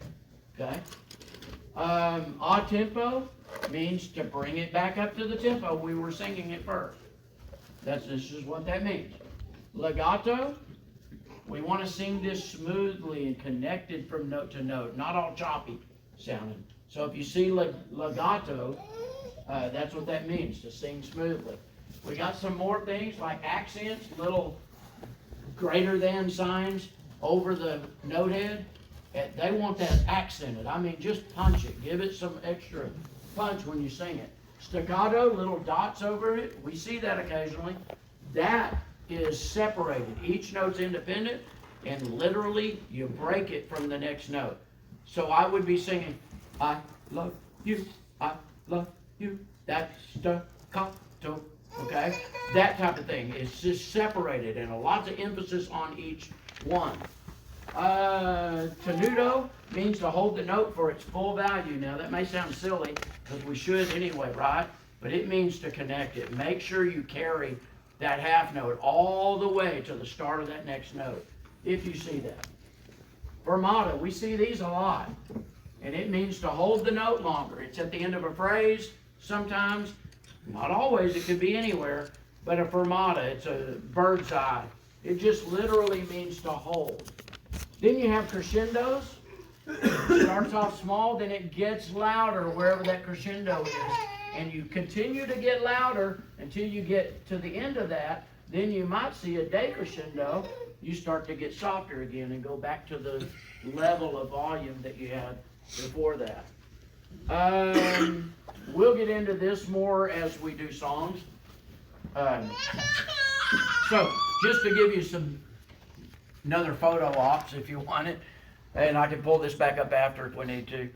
okay? A tempo means to bring it back up to the tempo we were singing it first. This is what that means. Legato, we want to sing this smoothly and connected from note to note, not all choppy sounding. So if you see legato, that's what that means, to sing smoothly. We got some more things like accents, little greater than signs over the note head. They want that accented. I mean, just punch it. Give it some extra punch when you sing it. Staccato, little dots over it. We see that occasionally. That is separated. Each note's independent, and literally you break it from the next note. So I would be singing, I love you, I love you. That's staccato, okay? That type of thing. It's just separated, and lots of emphasis on each one. Tenuto means to hold the note for its full value. Now that may sound silly, because we should anyway, right? But it means to connect it. Make sure you carry that half note all the way to the start of that next note, if you see that. Fermata, we see these a lot, and it means to hold the note longer. It's at the end of a phrase, sometimes, not always, it could be anywhere, but a fermata, it's a bird's eye. It just literally means to hold. Then you have crescendos. It starts off small, then it gets louder wherever that crescendo is. And you continue to get louder until you get to the end of that. Then you might see a decrescendo. You start to get softer again and go back to the level of volume that you had before that. We'll get into this more as we do songs. So, just to give you another photo ops if you want it, and I can pull this back up after if we need to.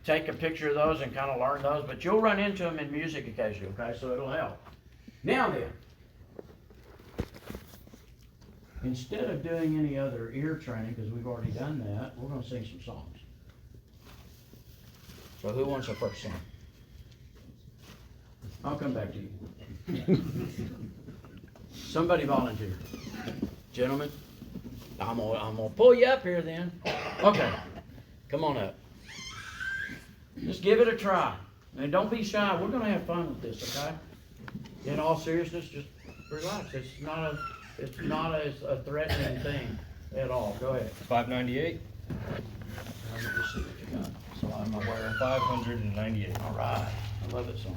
Take a picture of those and kind of learn those, but you'll run into them in music occasionally, okay? So it'll help. Now then, instead of doing any other ear training, because we've already done that, we're going to sing some songs. So who wants the first song? I'll come back to you. Somebody volunteer. Gentlemen, I'm gonna pull you up here then. Okay, come on up. Just give it a try. And don't be shy. We're going to have fun with this, okay? In all seriousness, just relax. It's not a threatening thing at all. Go ahead. 598. Let me just see what you got. So I'm aware. 598. All right. I love it song.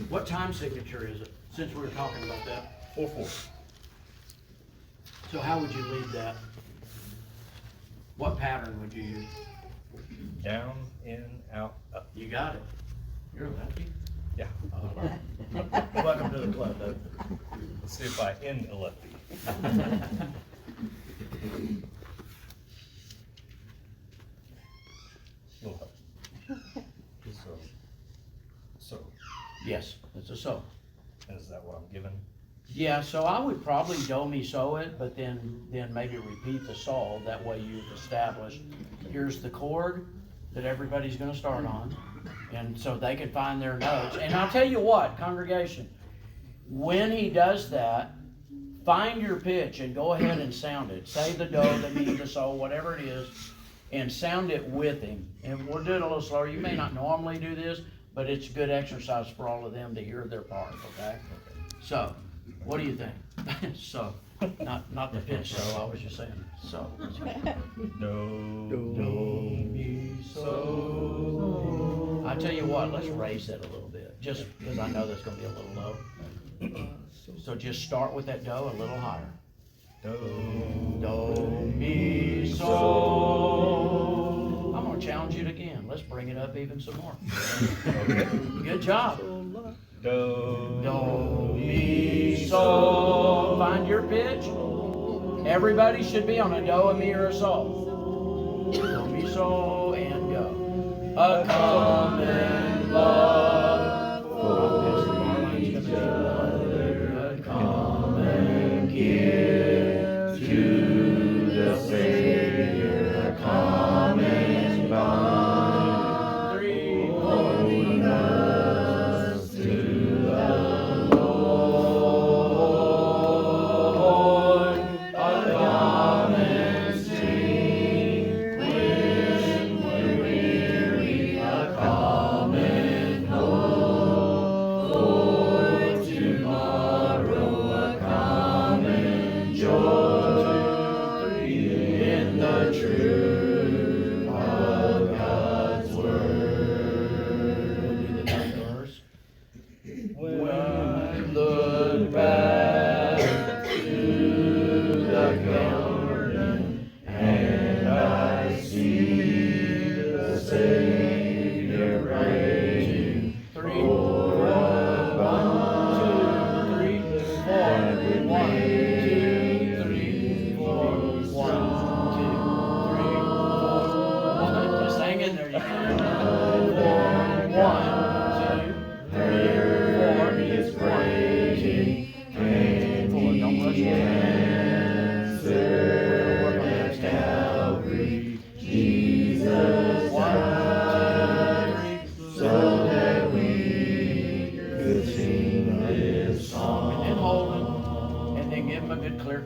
What time signature is it? Since we were talking about that. 4/4. So how would you lead that? What pattern would you use? Down, in, out, up. You got it. You're a lefty. Yeah. All right. Welcome to the club, though. Let's see if I end a lefty. Little help. So, Yes, it's a so. is that what I'm given? Yeah, so I would probably do mi so it, but then maybe repeat the sol. That way you've established, here's the chord that everybody's gonna start on. And so they can find their notes. And I'll tell you what, congregation, when he does that, find your pitch and go ahead and sound it. Say the do, the mi, the sol, whatever it is, and sound it with him. And we'll do it a little slower. You may not normally do this, but it's good exercise for all of them to hear their part, okay? So, what do you think? So, not the pitch, so I was just saying, so. Do, mi, so. I tell you what, let's raise that a little bit, just because I know that's gonna be a little low. So just start with that do a little higher. Do, mi, so. I'm gonna challenge you again. Let's bring it up even some more. Okay. Good job. Do, Mi, so. Find your pitch. Everybody should be on a do, a mi, or a sol. Do, mi, so, and go. A common love for each other, a common gift to the Savior, a common bond, three, holding us to the Lord, a common stream when we're weary, a common hope.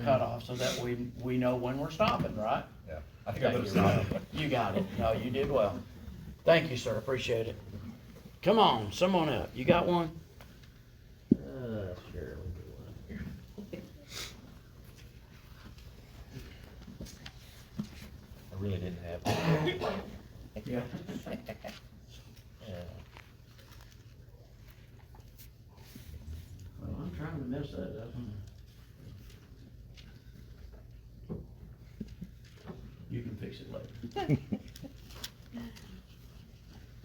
cutoff so that we know when we're stopping, right? Yeah. I think I Thank better you, sit Ron. down. You got it. No, you did well. Thank you, sir. Appreciate it. Come on, someone up. You got one? Sure, we'll do one. I really didn't have to. Yeah. Well, I'm trying to mess that up. You can fix it later.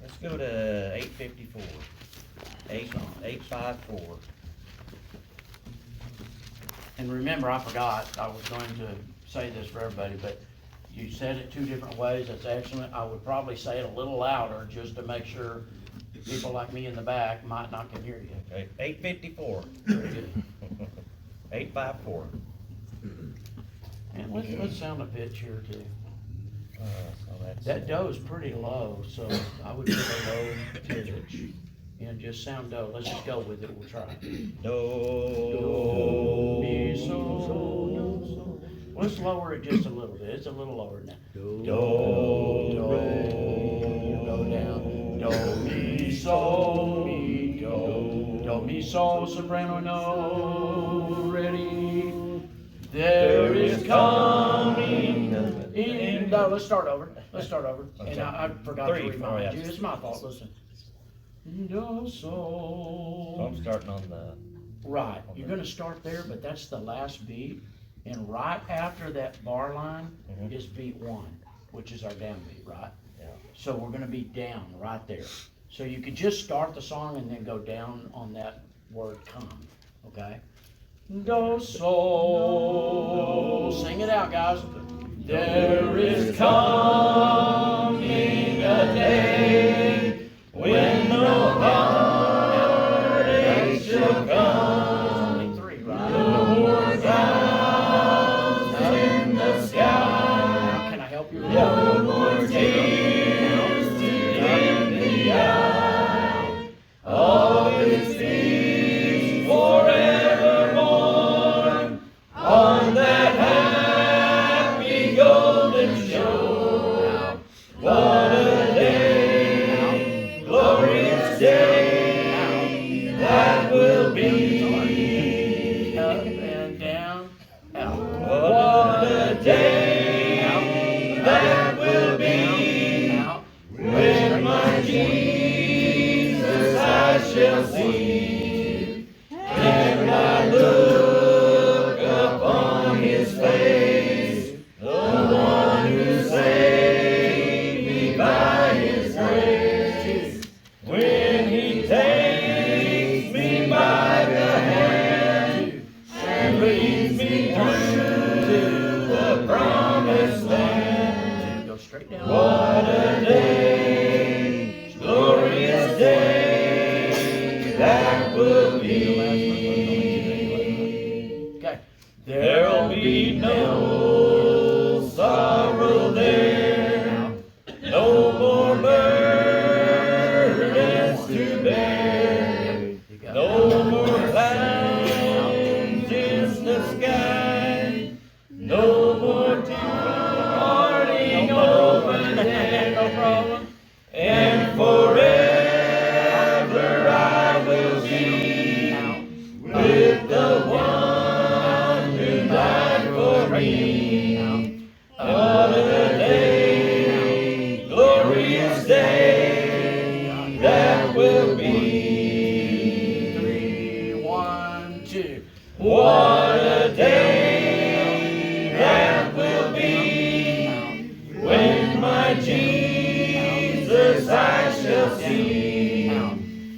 Let's go to 854. 854. And remember, I forgot, I was going to say this for everybody, but you said it two different ways, that's excellent. I would probably say it a little louder, just to make sure people like me in the back might not can hear you. Okay, 854. Very good. 854. And let's sound a pitch here too. So that's That do's pretty low, so I would give a low pitch. And just sound do. Let's just go with it, we'll try. Do, Mi, so, do, so. Let's lower it just a little bit, it's a little lower now. do, Go down. Do, mi, so, mi, do. Do, mi, so, soprano, no. Ready? There is coming in. No, let's start over. And I forgot to Three, remind yeah. you, it's my fault, listen. Do, So I'm so. starting on the, Right, you're gonna start there, but that's the last beat, and right after that bar line Mhm. is beat one, which is our down beat, right? yeah. So we're gonna be down right there. So you could just start the song and then go down on that word come, okay? Do, so, sing it out, guys. There is coming a day when no heartache shall come. It's only three, right? No more clouds in the sky. Can I help you? No more tears in the eye. All is peace forevermore on that happy golden shore. What a day, glorious day, that will be. Up and down, out. What a day, that will be. Out. When my Jesus I shall see, and I look upon his face, the one who saved me by his grace. When he takes me by the hand and leads me through the promised land. Go straight down. What a day, glorious day, that will be. Okay. There'll be no sorrow there, no more burdens to bear, no more clouds in the sky, no more departing open hand, no problem, and forever I will be with the one who died for me. What a day, glorious day, that will be. 3, 1, 2. What a day that will be, when my Jesus I shall see,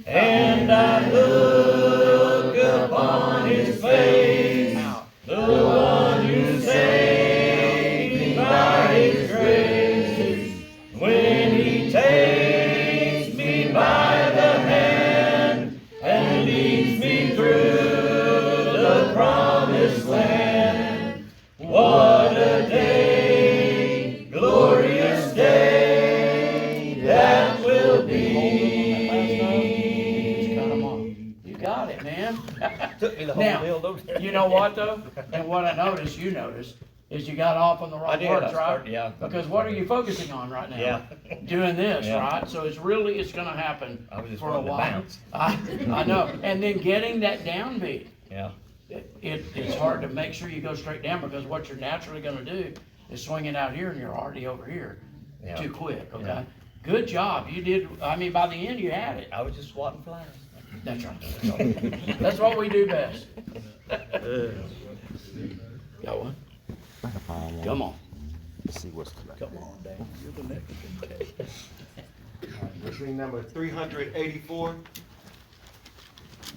and I look upon his face, the one who saved me by his grace. When he takes me by the hand and leads me through the promised land. What a day, glorious day, that will be. You got it, man. Took me the whole Now, deal, don't it? You know what though? And And what I noticed, you noticed, is you got off on the I wrong did, parts, I right? started, yeah. Because what are you focusing on right now? Yeah. Doing this, Yeah. right? So it's gonna happen I was just for a wanting to while. bounce. I know, and then getting that downbeat. Yeah, It's hard to make sure you go straight down, because what you're naturally gonna do is swing it out here and you're already over here yeah. too quick, okay? Yeah. Good job, you did, I mean, by the end you had it. I was just swatting flyers. That's right. That's what we do best. Got one? Come on. Let's see what's correct. Come on, Dan, you're the next. Machine number 384.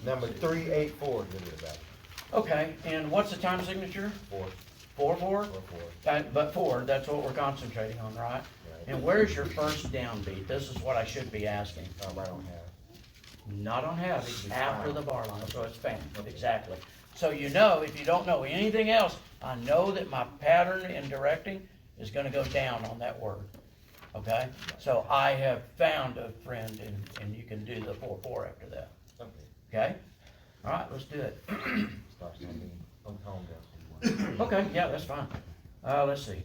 Number 384, give it about Okay, and what's the time signature? 4. 4/4? But 4, that's what we're concentrating on, right? And where's your first downbeat? This is what I should be asking. Right on half. Not on half, it's after the bar line, so it's fan, exactly. So you know, if you don't know anything else, I know that my pattern in directing is gonna go down on that word, okay? So I have found a friend, and you can do the 4/4 after that, Okay. okay? All right, let's do it. Starts on me. I'm calm down. Okay, yeah, that's fine. Let's see.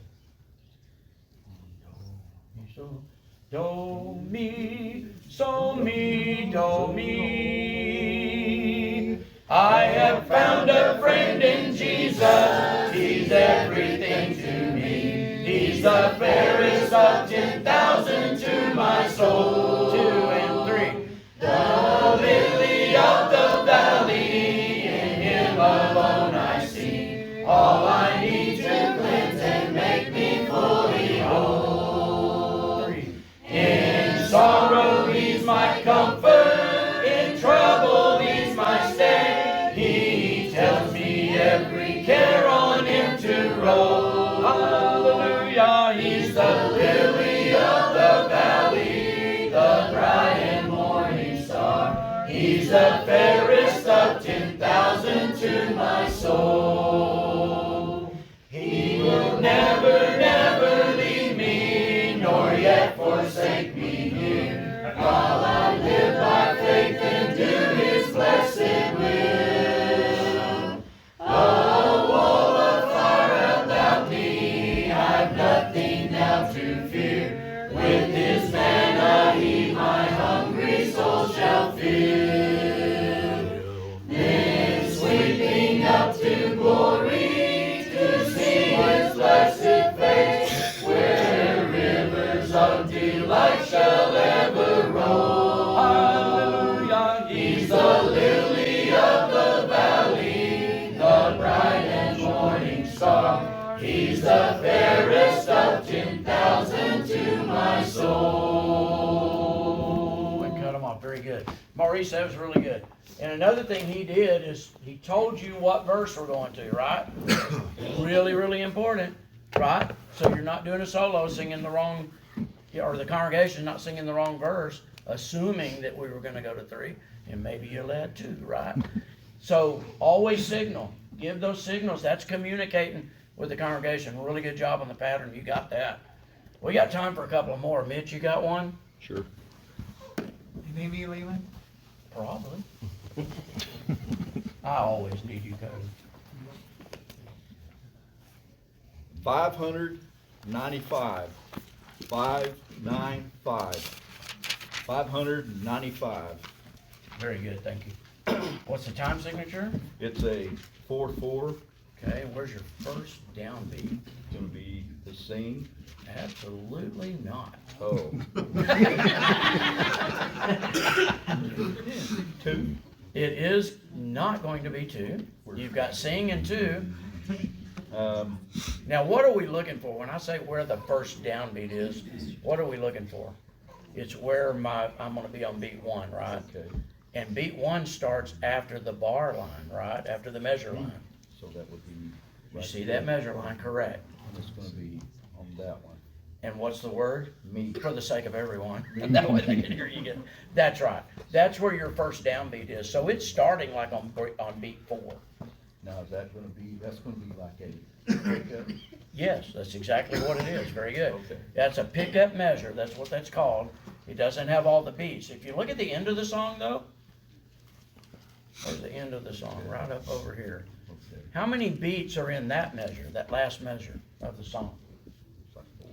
Do, mi, so, mi, do, mi. I have found a friend in Jesus. He's everything to me. He's the fairest of 10,000 to my soul. 2 and 3. The lily of the valley, in him alone I see. All I need to cleanse and make me fully whole. 3. In sorrow he's my comfort, in trouble he's my stay. He tells me every care on him to roll. Hallelujah, he's the lily of the valley, the bright and morning star. He's the fairest of 10,000 to my soul. He will never, never leave me, nor yet forsake me here, while I live by faith and do his blessed will. A wall of fire about me, I've nothing now to fear. With his manna he my hungry soul shall fill. Then sweeping up to glory, to see his blessed face, where rivers of delight shall ever roll. Hallelujah, he's the lily of the valley, the bright and morning star. He's the fairest of 10,000 to my soul. And cut them off, very good. Maurice, that was really good. And another thing he did is he told you what verse we're going to, right? Really, really important, right? So you're not doing a solo singing the wrong, or the congregation not singing the wrong verse, assuming that we were gonna go to 3, and maybe you led 2, right? So always signal, give those signals, that's communicating with the congregation. Really good job on the pattern, you got that. We got time for a couple more. Mitch, you got one? Sure. You need me, Leland? Probably. I always need you, Cody. 595. 595. 595. Very good, thank you. What's the time signature? It's a 4/4. Okay, where's your first downbeat? Gonna be the same. Absolutely not. Oh. 2. It is not going to be 2. You've got sing and 2. Now, what are we looking for? When I say where the first downbeat is, what are we looking for? It's where I'm gonna be on beat 1, right? Okay. And beat 1 starts after the bar line, right? After the measure line. So that would be. You see that measure line, correct? It's gonna be on that one. And what's the word? Me. For the sake of everyone. That way they can hear you again. That's right. That's where your first downbeat is. So it's starting like on beat 4. Now, is that gonna be, that's gonna be like a pickup? Yes, that's exactly what it is. Very good. Okay. That's a pickup measure. That's what that's called. It doesn't have all the beats. If you look at the end of the song though, where's the end of the song? Right up over here. How many beats are in that measure, that last measure of the song? It's like 4.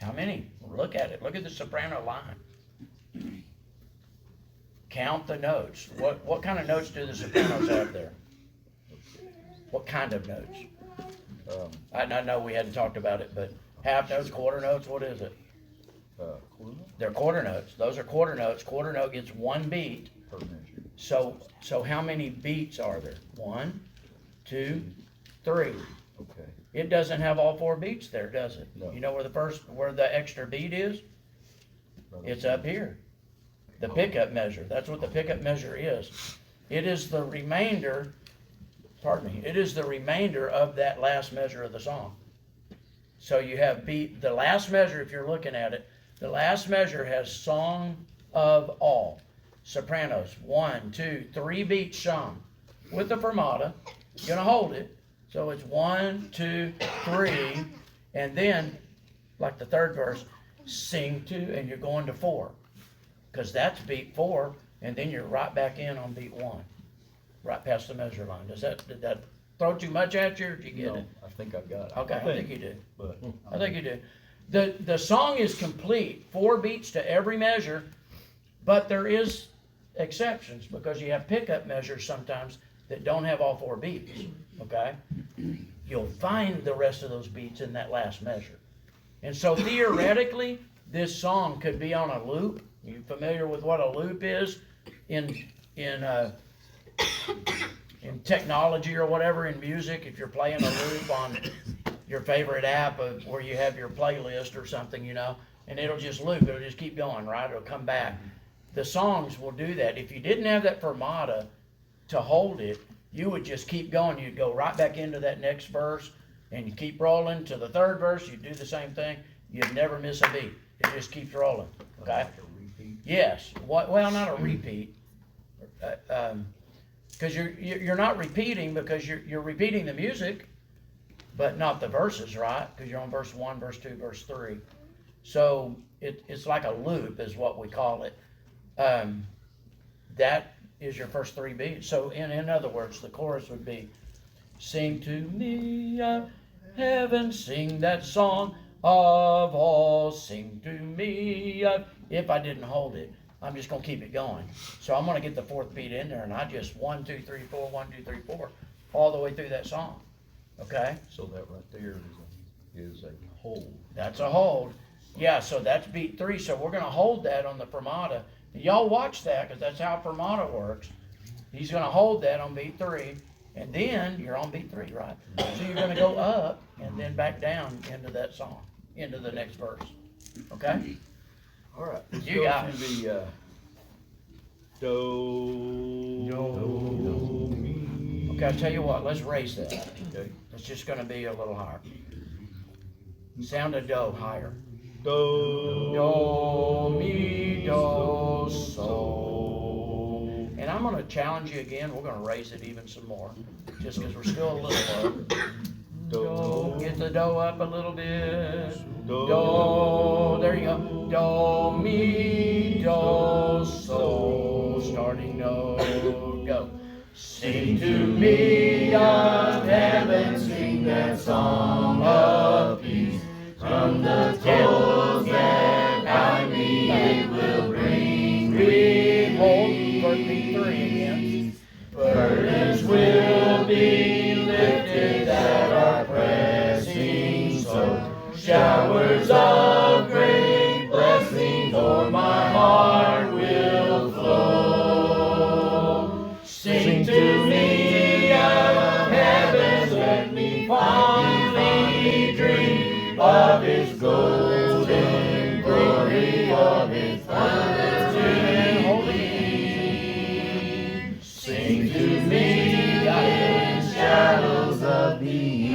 How many? Look at it. Look at the soprano line. Count the notes. What kind of notes do the sopranos have there? What kind of notes? I know we hadn't talked about it, but half notes, quarter notes, what is it? Quarter note They're quarter notes. Those are quarter notes. Quarter note gets one beat. per measure. So how many beats are there? 1, 2, 3. Okay. It doesn't have all 4 beats there, does it? No. You know where the extra beat is? It's up here. The pickup measure. That's what the pickup measure is. It is the remainder, it is the remainder of that last measure of the song. So you have beat, the last measure, if you're looking at it, the last measure has song of all. Sopranos, 1, 2, 3 beats sung. With the fermata, you're gonna hold it. So it's 1, 2, 3, and then, like the third verse, sing 2, and you're going to 4. Because that's beat 4, and then you're right back in on beat 1. Right past the measure line. Did that throw too much at you, or did you get No, it? I think I got it. Okay, I think you do. But I think you do. The song is complete, 4 beats to every measure, but there is exceptions because you have pickup measures sometimes that don't have all 4 beats, okay? You'll find the rest of those beats in that last measure. And so theoretically, this song could be on a loop. You familiar with what a loop is in technology or whatever, in music? If you're playing a loop on your favorite app where you have your playlist or something, you know, and it'll just loop, it'll just keep going, right? It'll come back. The songs will do that. If you didn't have that fermata to hold it, you would just keep going. You'd go right back into that next verse, and you keep rolling to the third verse. You do the same thing. You'd never miss a beat. It just keeps rolling. Okay. like a repeat. Yes. Well, not a repeat, because you're not repeating, because you're repeating the music, but not the verses, right? Because you're on verse 1, verse 2, verse 3. So it's like a loop, is what we call it. That is your first 3 beats. So in other words, the chorus would be, sing to me of heaven, sing that song of all, sing to me of. If I didn't hold it, I'm just gonna keep it going. So I'm gonna get the 4th beat in there, and I just 1, 2, 3, 4, 1, 2, 3, 4, all the way through that song. Okay? So that right there is a hold. That's a hold. Yeah, so that's beat 3. So we're gonna hold that on the fermata. Y'all watch that, because that's how fermata works. He's gonna hold that on beat 3, and then you're on beat 3, right? So you're gonna go up and then back down into that song, into the next verse. Okay? All right. Let's You go got to it. the do, mi. Okay, I'll tell you what, let's raise that. Okay. It's just gonna be a little higher. Sound of do higher. Do, Do, mi, do, so. And I'm gonna challenge you again, we're gonna raise it even some more, just because we're still a little low. Do, get the do up a little bit. Do, there you go. Do, mi, do, so. Starting do, go. Sing to me of heaven, sing that song of peace. From the toils that I me it will bring me. Hold, verse beat 3 again. Burdens will be lifted that are pressing so. Showers of great blessings o'er my heart will flow. Sing to me of heaven, let me fondly dream of His golden glory, of His wonders and holy. Sing to me in shadows of the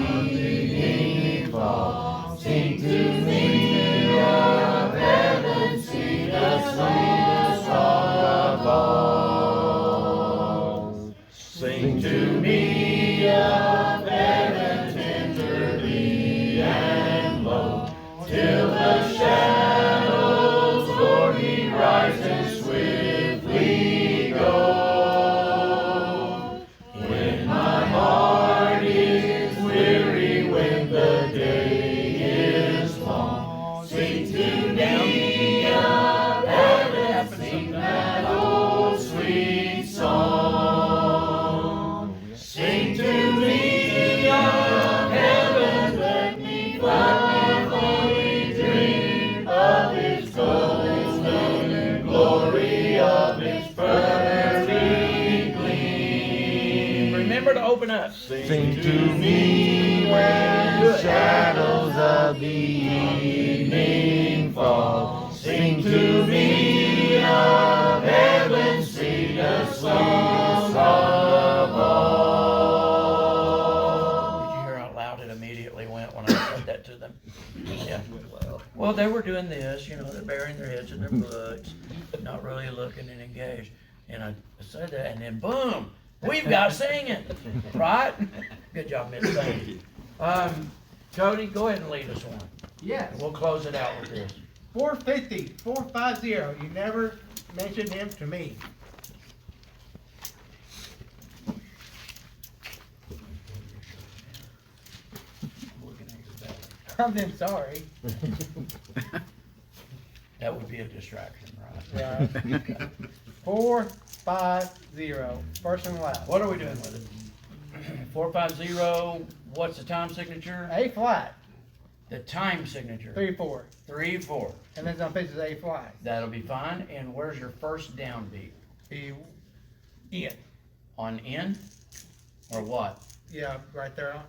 evening fall. Sing to me of heaven, sing the sweetest song of all. Sing to me of heaven tenderly and low, till to me when the shadows of the evening fall. Sing to me of heaven's sweetest song of all. Did you hear how loud it immediately went when I said that to them? Yeah. Well, they were doing this, you know, they're burying their heads in their books, not really looking and engaged. And I said that, and then boom, we've got singing, right? Good job, Miss. Thank you. Cody, go ahead and lead us one. Yes, We'll close it out with this. 450. You never mentioned him to me. I'm then sorry. That would be a distraction, right? Right. 450. First and last. What are we doing with it? 450, what's the time signature? A flat. The time signature. 3-4. 3-4. And then some pieces A flat. That'll be fine. And where's your first downbeat? Be in. On in? Or what? Yeah, right there on.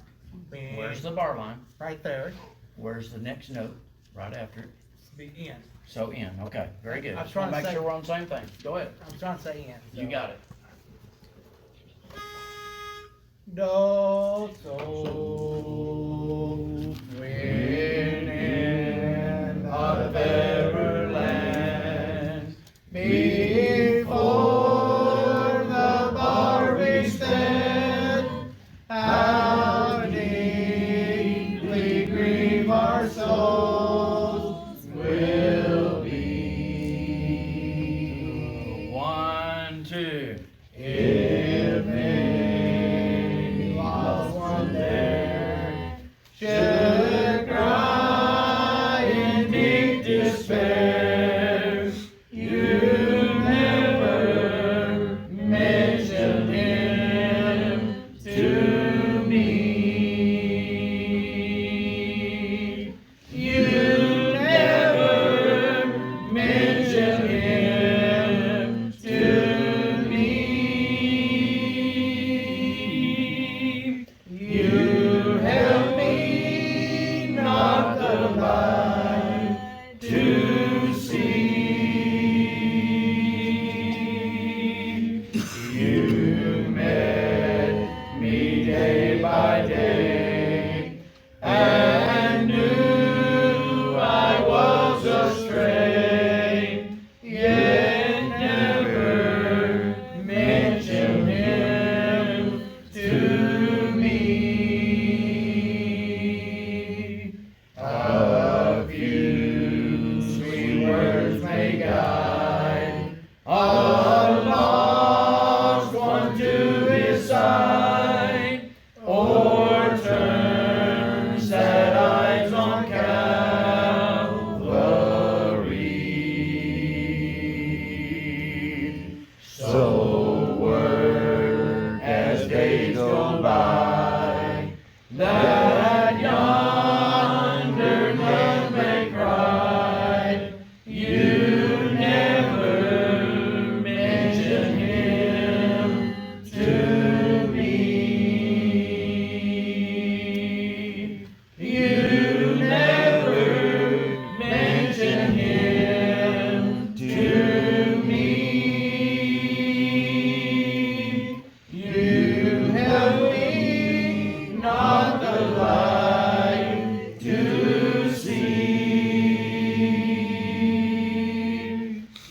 Where's the bar line? Right there. Where's the next note? Right after it. Be in. So in, okay, very good. I'm Just wanna trying to make sure say- we're on the same thing. Go ahead. I'm trying to say in. You got it. No soul winning out of every land before the bar we stand. How deeply grieve our souls will be. 1, 2. If any lost one there should cry in deep despair, you never mention him to me. You never mention him to me. You help me not the blind to see. You met me day by day and knew I was astray, yet never mentioned him to me. A few sweet words may guide a lost one to his side, or turn sad eyes on Calvary. So word as days go by, that yonder love may cry, you never mention him to me. You never mention him to me. You help me not the light to see.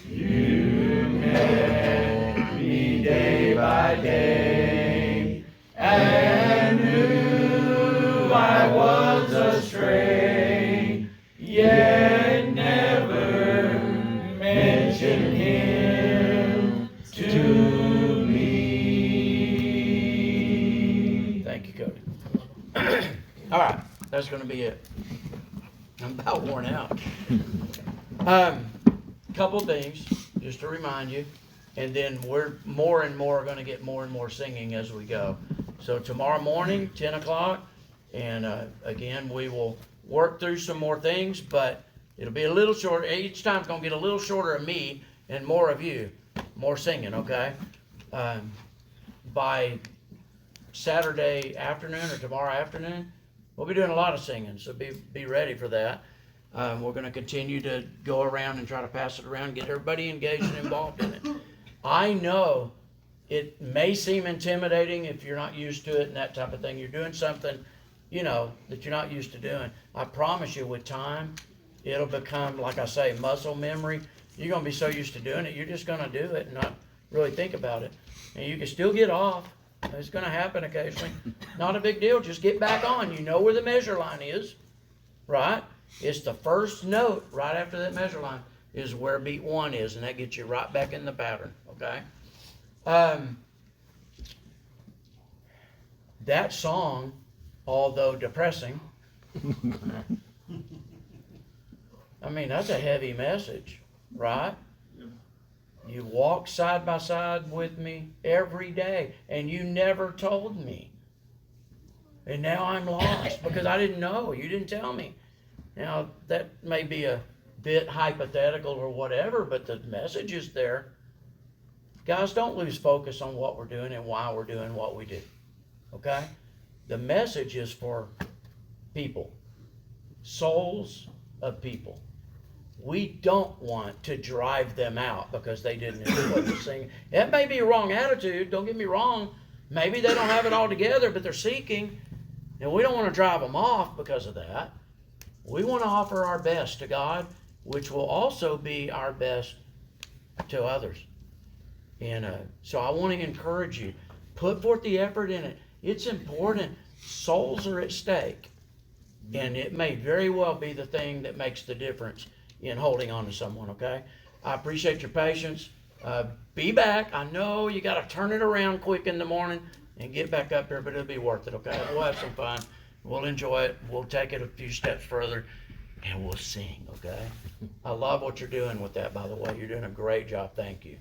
You met me day by day and knew I was astray, yet never mentioned him to me. Thank you, Cody. All right, that's gonna be it. I'm about worn out. Couple things, just to remind you, and then we're more and more gonna get more and more singing as we go. So tomorrow morning, 10 o'clock, and again, we will work through some more things, but it'll be a little shorter. Each time's gonna get a little shorter of me and more of you, more singing, okay? By Saturday afternoon or tomorrow afternoon, we'll be doing a lot of singing, so be ready for that. We're gonna continue to go around and try to pass it around, get everybody engaged and involved in it. I know it may seem intimidating if you're not used to it and that type of thing. You're doing something, you know, that you're not used to doing. I promise you, with time, it'll become, like I say, muscle memory. You're gonna be so used to doing it, you're just gonna do it and not really think about it. And you can still get off. It's gonna happen occasionally. Not a big deal, just get back on. You know where the measure line is, right? It's the first note right after that measure line is where beat 1 is, and that gets you right back in the pattern, okay? That song, although depressing, I mean, that's a heavy message, right? You walk side by side with me every day, and you never told me. And now I'm lost because I didn't know. You didn't tell me. Now, that may be a bit hypothetical or whatever, but the message is there. Guys, don't lose focus on what we're doing and why we're doing what we do, okay? The message is for people, souls of people. We don't want to drive them out because they didn't enjoy the singing. That may be a wrong attitude, don't get me wrong. Maybe they don't have it all together, but they're seeking, and we don't want to drive them off because of that. We want to offer our best to God, which will also be our best to others. And so I want to encourage you, put forth the effort in it. It's important. Souls are at stake, and it may very well be the thing that makes the difference in holding on to someone, okay? I appreciate your patience. Be back. I know you got to turn it around quick in the morning and get back up there, but it'll be worth it, okay? We'll have some fun. We'll enjoy it. We'll take it a few steps further, and we'll sing, okay? I love what you're doing with that, by the way. You're doing a great job. Thank you.